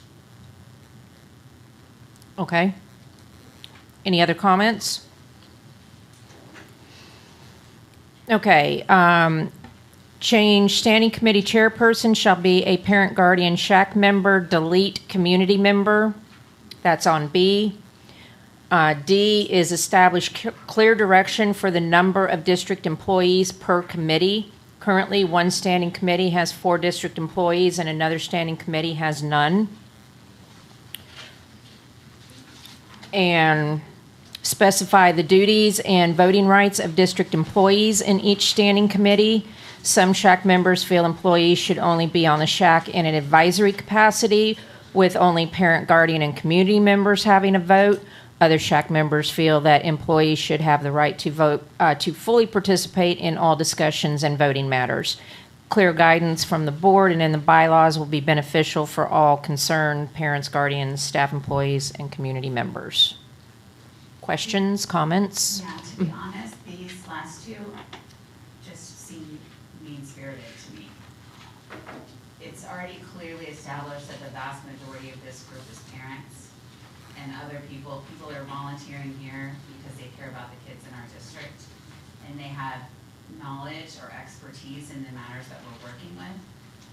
Okay. Any other comments? Okay. Change standing committee chairperson shall be a parent guardian SHAC member, delete community member. That's on B. D is establish clear direction for the number of district employees per committee. Currently, one standing committee has 4 district employees and another standing committee has none. And specify the duties and voting rights of district employees in each standing committee. Some SHAC members feel employees should only be on the SHAC in an advisory capacity, with only parent, guardian, and community members having a vote. Other SHAC members feel that employees should have the right to vote, to fully participate in all discussions and voting matters. Clear guidance from the board and in the bylaws will be beneficial for all concerned parents, guardians, staff employees, and community members. Questions, comments? Yeah, to be honest, these last 2 just seem mean-spirited to me. It's already clearly established that the vast majority of this group is parents and other people that are volunteering here because they care about the kids in our district and they have knowledge or expertise in the matters that we're working with.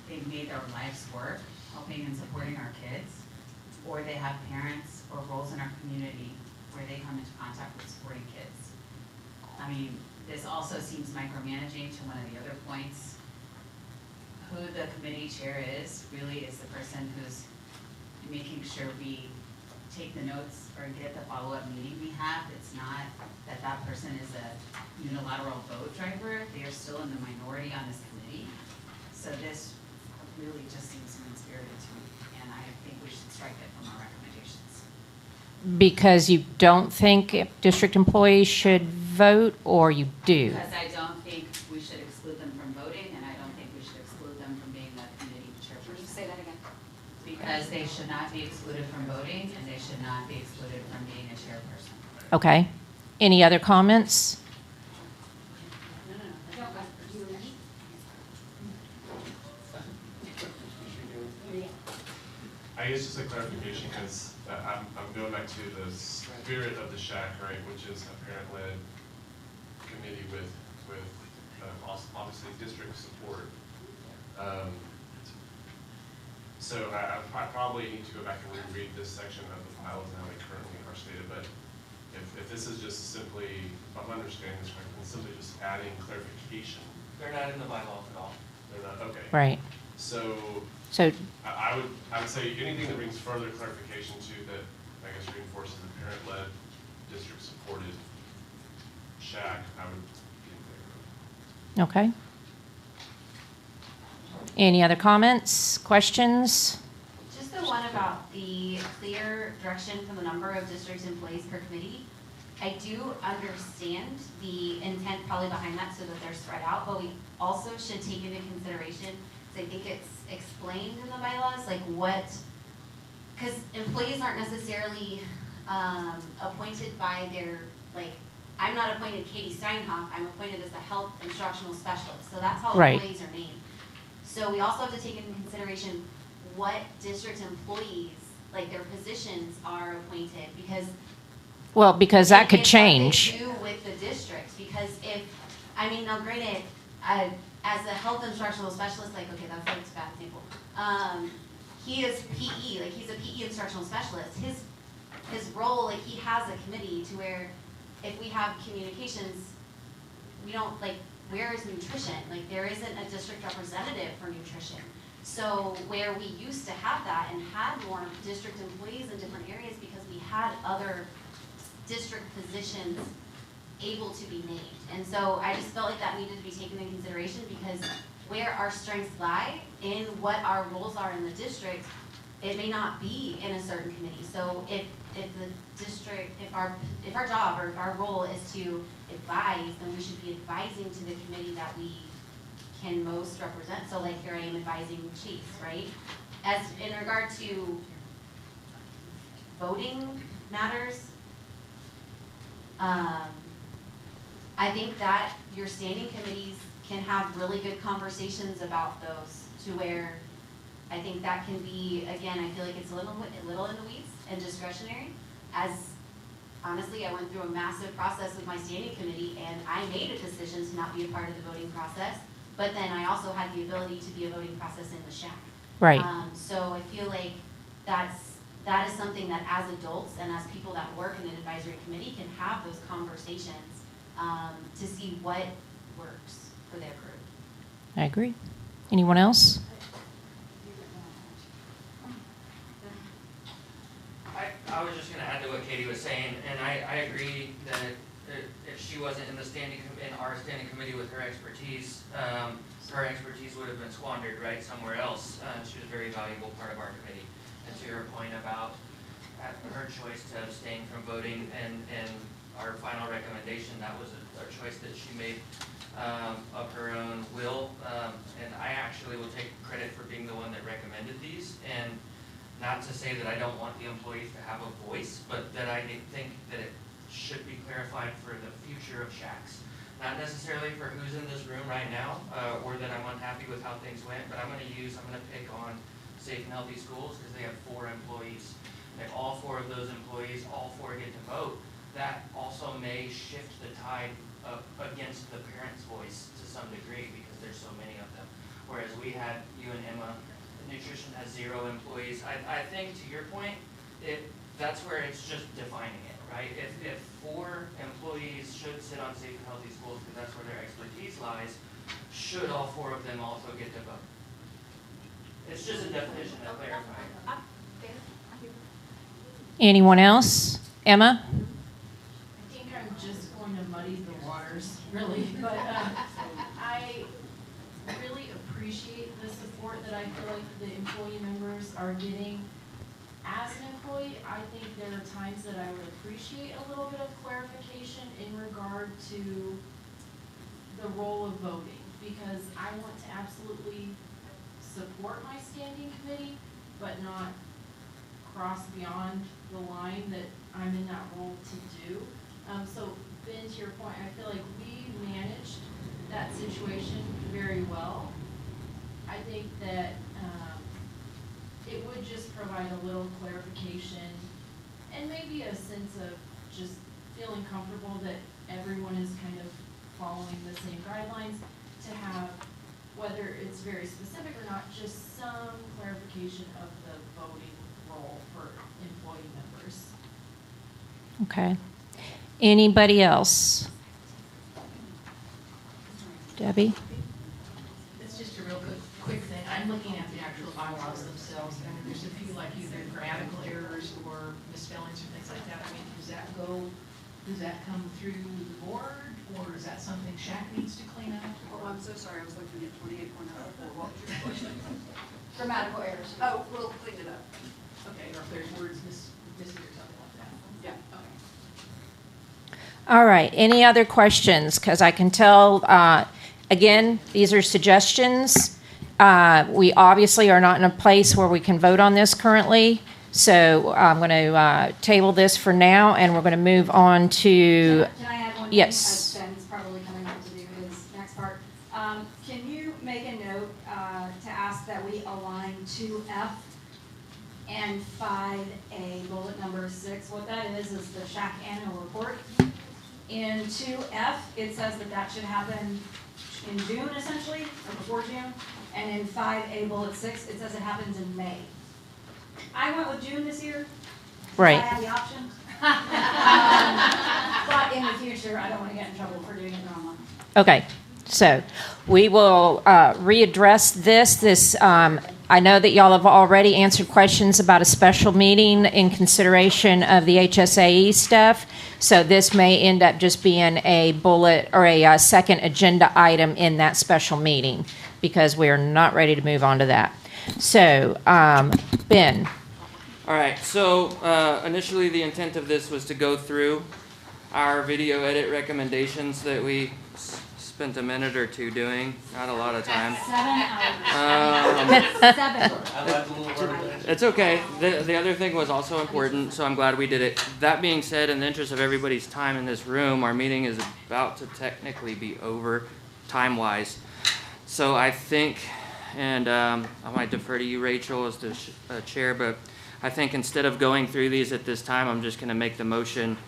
They've made their life's work helping and supporting our kids, or they have parents or roles in our community where they come into contact with supporting kids. I mean, this also seems micromanaging to one of the other points. Who the committee chair is really is the person who's making sure we take the notes or get the follow-up meeting we have. It's not that that person is a unilateral vote driver. They are still in the minority on this committee. So this really just seems mean-spirited to me, and I think we should strike it from our recommendations. Because you don't think district employees should vote, or you do? Because I don't think we should exclude them from voting, and I don't think we should exclude them from being the committee chairperson. Say that again. Because they should not be excluded from voting, and they should not be excluded from being a chairperson. Okay. Any other comments? I guess just a clarification, because I'm going back to the spirit of the SHAC, right, which is a parent-led committee with obviously district support. So I probably need to go back and reread this section of the bylaws and how they currently are stated, but if this is just simply, if I'm understanding this correctly, simply just adding clarification. They're not in the bylaws at all. They're not, okay. Right. So So, I would say anything that brings further clarification to that, I guess reinforces the parent-led, district-supported SHAC, I would be in favor of. okay. Any other comments, questions? Just the one about the clear direction from the number of district employees per committee. I do understand the intent probably behind that so that they're spread out, but we also should take into consideration, because I think it's explained in the bylaws, like what, because employees aren't necessarily appointed by their, like, I'm not appointed Katie Steinhoff, I'm appointed as the health instructional specialist, so that's how Right. employees are named. So we also have to take into consideration what district employees, like their positions are appointed, because Well, because that could it's change. what they do with the districts, because if, I mean, now granted, as a health instructional specialist, like, okay, that's like a bad example. He is PE, like he's a PE instructional specialist. His role, like he has a committee to where if we have communications, we don't, like, where is nutrition? Like there isn't a district representative for nutrition. So where we used to have that and had more district employees in different areas because we had other district positions able to be named. And so I just felt like that needed to be taken into consideration because where our strengths lie in what our roles are in the district, it may not be in a certain committee. So if the district, if our job or if our role is to advise, then we should be advising to the committee that we can most represent. So like here I am advising Chase, right? As in regard to voting matters, I think that your standing committees can have really good conversations about those to where I think that can be, again, I feel like it's a little in the weeds and discretionary. As honestly, I went through a massive process with my standing committee and I made a decision to not be a part of the voting process, but then I also had the ability to be a voting process in the SHAC. Right. So I feel like that is something that as adults and as people that work in an advisory committee can have those conversations to see what works for their group. I agree. Anyone else? I was just gonna add to what Katie was saying, and I agree that if she wasn't in our standing committee with her expertise would have been squandered, right, somewhere else. She was a very valuable part of our committee. And to your point about her choice to abstain from voting and our final recommendation, that was a choice that she made of her own will. And I actually will take credit for being the one that recommended these. And not to say that I don't want the employees to have a voice, but that I think that it should be clarified for the future of SHACs. Not necessarily for who's in this room right now, or that I'm unhappy with how things went, but I'm gonna pick on Safe and Healthy Schools because they have 4 employees. And if all 4 of those employees, all 4 get to vote, that also may shift the tide against the parents' voice to some degree because there's so many of them. Whereas we had you and Emma, nutrition has 0 employees. I think to your point, that's where it's just defining it, right? If 4 employees should sit on Safe and Healthy Schools because that's where their expertise lies, should all 4 of them also get to vote? It's just a definition of clarifying. Anyone else? Emma? I think I'm just going to muddy the waters, really, but I really appreciate the support that I feel like the employee members are getting. As an employee, I think there are times that I would appreciate a little bit of clarification in regard to the role of voting, because I want to absolutely support my standing committee, but not cross beyond the line that I'm in that role to do. So Ben, to your point, I feel like we managed that situation very well. I think that it would just provide a little clarification and maybe a sense of just feeling comfortable that everyone is kind of following the same guidelines, to have, whether it's very specific or not, just some clarification of the voting role for employee members. Okay. Anybody else? Debbie? It's just a real quick thing. I'm looking at the actual bylaws there grammatical errors or misspellings or things like that, I mean, does that come through the board, or is that something SHAC needs to clean up? Oh, I'm so sorry, I was looking at 28.04. What was your question? Grammatical errors. Oh, we'll clean it up. Okay, or if there's words missing or something like that. Yeah, okay. All right, any other questions? Because I can tell, again, these are suggestions. We obviously are not in a place where we can vote on this currently, so I'm going to table this for now, and we're going to move on to, Can I add one thing? yes. As Ben's probably coming up to do his next part. Can you make a note to ask that we align 2F and 5A, bullet number 6? What that is the SHAC annual report. In 2F, it says that should happen in June, essentially, or before June. And in 5A, bullet 6, it says it happens in May. I went with June this year. Right. I had the option. But in the future, I don't want to get in trouble for doing it the wrong one. Okay, so we will readdress this. I know that y'all have already answered questions about a special meeting in consideration of the HSAE stuff. So this may end up just being a bullet or a second agenda item in that special meeting because we are not ready to move on to that. So, Ben. All right, so initially the intent of this was to go through our video edit recommendations that we spent a minute or two doing, not a lot of time. 7 hours. It's okay. The other thing was also important, so I'm glad we did it. That being said, in the interest of everybody's time in this room, our meeting is about to technically be over time-wise. So I think, and I might defer to you, Rachel, as the chair, but I think instead of going through these at this time, I'm just going to make the motion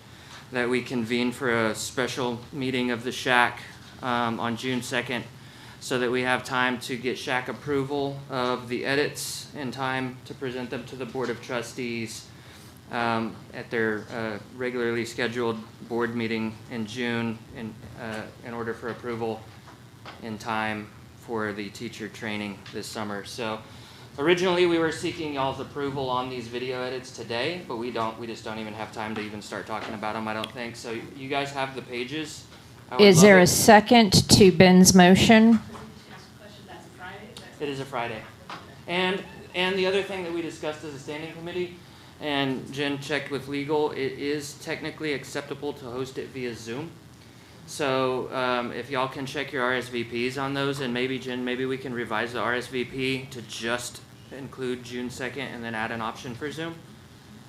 that we convene for a special meeting of the SHAC on June 2nd so that we have time to get SHAC approval of the edits in time to present them to the Board of Trustees at their regularly scheduled board meeting in June in order for approval in time for the teacher training this summer. So originally we were seeking y'all's approval on these video edits today, but we just don't even have time to even start talking about them, I don't think. So you guys have the pages. Is there a second to Ben's motion? It is a Friday. And the other thing that we discussed as a standing committee, and Jen checked with legal, it is technically acceptable to host it via Zoom. So if y'all can check your RSVPs on those, and maybe, Jen, maybe we can revise the RSVP to just include June 2nd and then add an option for Zoom.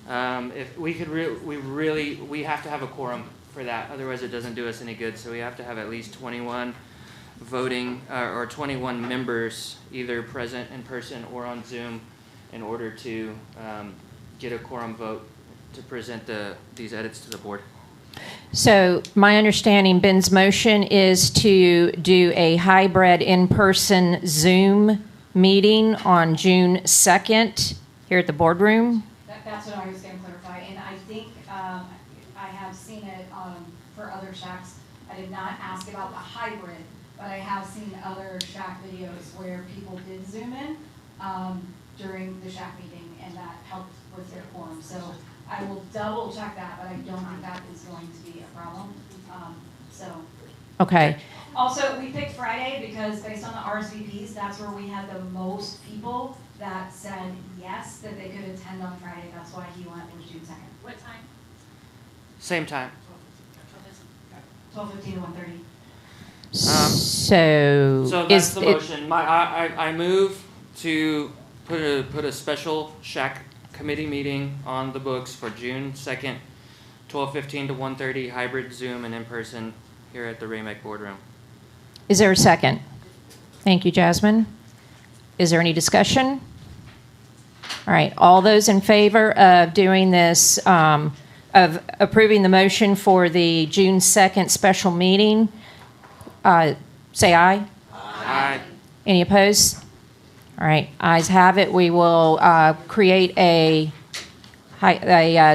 If we could, we have to have a quorum for that. Otherwise, it doesn't do us any good. So we have to have at least 21 voting or 21 members either present in person or on Zoom in order to get a quorum vote to present these edits to the board. So my understanding, Ben's motion is to do a hybrid in-person Zoom meeting on June 2nd here at the boardroom. That's what I was going to clarify, and I think I have seen it for other SHACs. I did not ask about the hybrid, but I have seen other SHAC videos where people did Zoom in during the SHAC meeting, and that helped with their quorum. So I will double check that, but I don't think that is going to be a problem. Okay. Also, we picked Friday because based on the RSVPs, that's where we had the most people that said yes, that they could attend on Friday. That's why he went with June 2nd. What time? Same time. 12:15 to 1:30. So that's the motion. I move to put a special SHAC committee meeting on the books for June 2nd, 12:15 to 1:30, hybrid Zoom and in person here at the RAMEC boardroom. Is there a second? Thank you, Jasmine. Is there any discussion? All right, all those in favor of doing this, of approving the motion for the June 2nd special meeting, say aye. Aye. Any opposed? All right, ayes have it. We will create a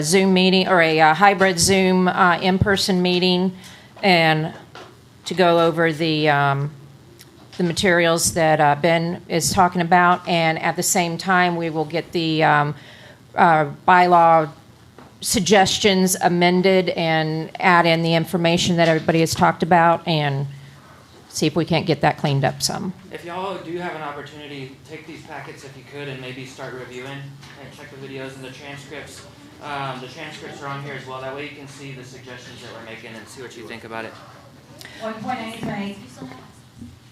Zoom meeting or a hybrid Zoom in-person meeting and to go over the materials that Ben is talking about. And at the same time, we will get the bylaw suggestions amended and add in the information that everybody has talked about and see if we can't get that cleaned up some. If y'all do have an opportunity, take these packets if you could and maybe start reviewing and check the videos and the transcripts. The transcripts are on here as well. That way you can see the suggestions that we're making and see what you think about it. One point I need to make,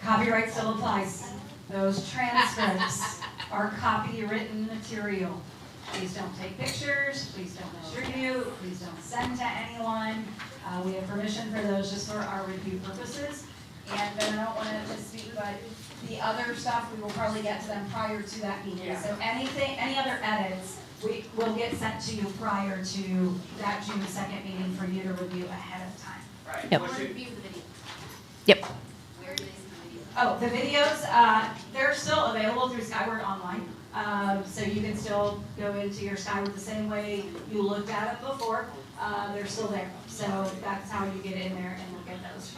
copyright still applies. Those transcripts are copywritten material. Please don't take pictures, please don't distribute, please don't send to anyone. We have permission for those just for our review purposes. And then I don't want to speak, but the other stuff, we will probably get to them prior to that meeting. So any other edits, we will get sent to you prior to that June 2nd meeting for you to review ahead of time. Right. Yep. Review the video. Yep. Where do they see the video? Oh, the videos, they're still available through Skyward Online. So you can still go into your Skyward the same way you looked at it before. They're still there. So that's how you get in there and we'll get those.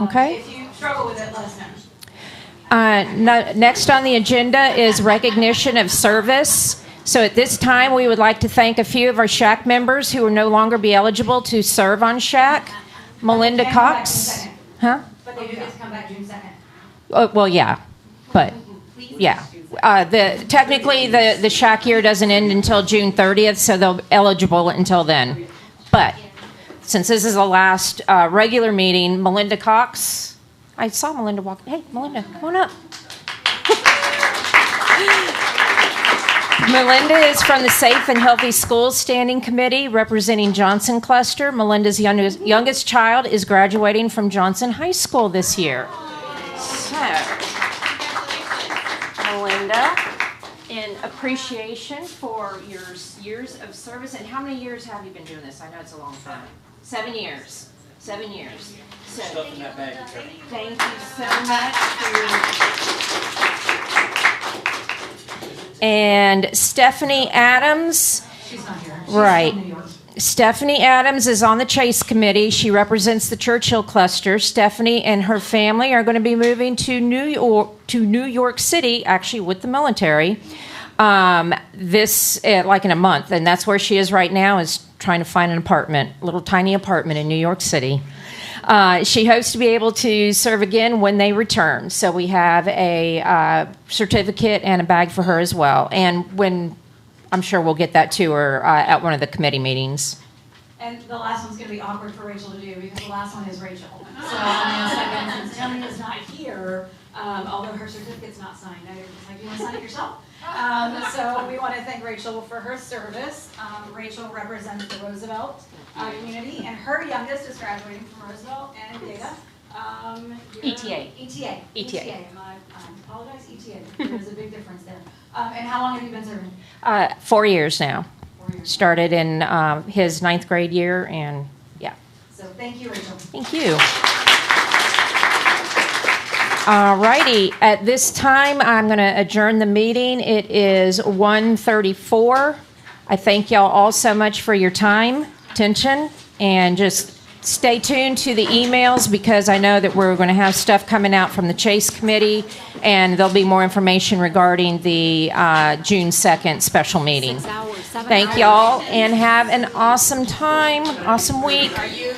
Okay. If you struggle with it, let us know. Next on the agenda is recognition of service. So at this time, we would like to thank a few of our SHAC members who will no longer be eligible to serve on SHAC. Melinda Cox. Huh? But they do get to come back June 2nd. Oh, well, yeah, but yeah. Technically, the SHAC year doesn't end until June 30th, so they'll be eligible until then. But since this is the last regular meeting, Melinda Cox, I saw Melinda walk. Hey, Melinda, come on up. Melinda is from the Safe and Healthy Schools Standing Committee representing Johnson Cluster. Melinda's youngest child is graduating from Johnson High School this year. So, Melinda, in appreciation for your years of service, and how many years have you been doing this? I know it's a long time. 7 years. 7 years. So, Stuff in that bag. thank you so much for your... And Stephanie Adams. She's not here. Right. She's from New York. Stephanie Adams is on the Chase Committee. She represents the Churchill Cluster. Stephanie and her family are going to be moving to New York City, actually with the military, like in a month. And that's where she is right now, is trying to find an apartment, a little tiny apartment in New York City. She hopes to be able to serve again when they return. So we have a certificate and a bag for her as well. And when I'm sure we'll get that to her at one of the committee meetings. And the last one's going to be awkward for Rachel to do because the last one is Rachel. So I mean, since Tony is not here, although her certificate's not signed, I was like, you want to sign it yourself? So we want to thank Rachel for her service. Rachel represents the Roosevelt community, and her youngest is graduating from Roosevelt and Data. ETA. ETA. I apologize, ETA. There's a big difference there. And how long have you been serving? 4 years now. 4 years. Started in his 9th grade year, and yeah. So thank you, Rachel. Thank you. All righty. At this time, I'm going to adjourn the meeting. It is 1:34. I thank y'all all so much for your time, attention, and just stay tuned to the emails because I know that we're going to have stuff coming out from the Chase Committee, and there'll be more information regarding the June 2nd special meeting. Thank y'all, and have an awesome time, awesome week. Are you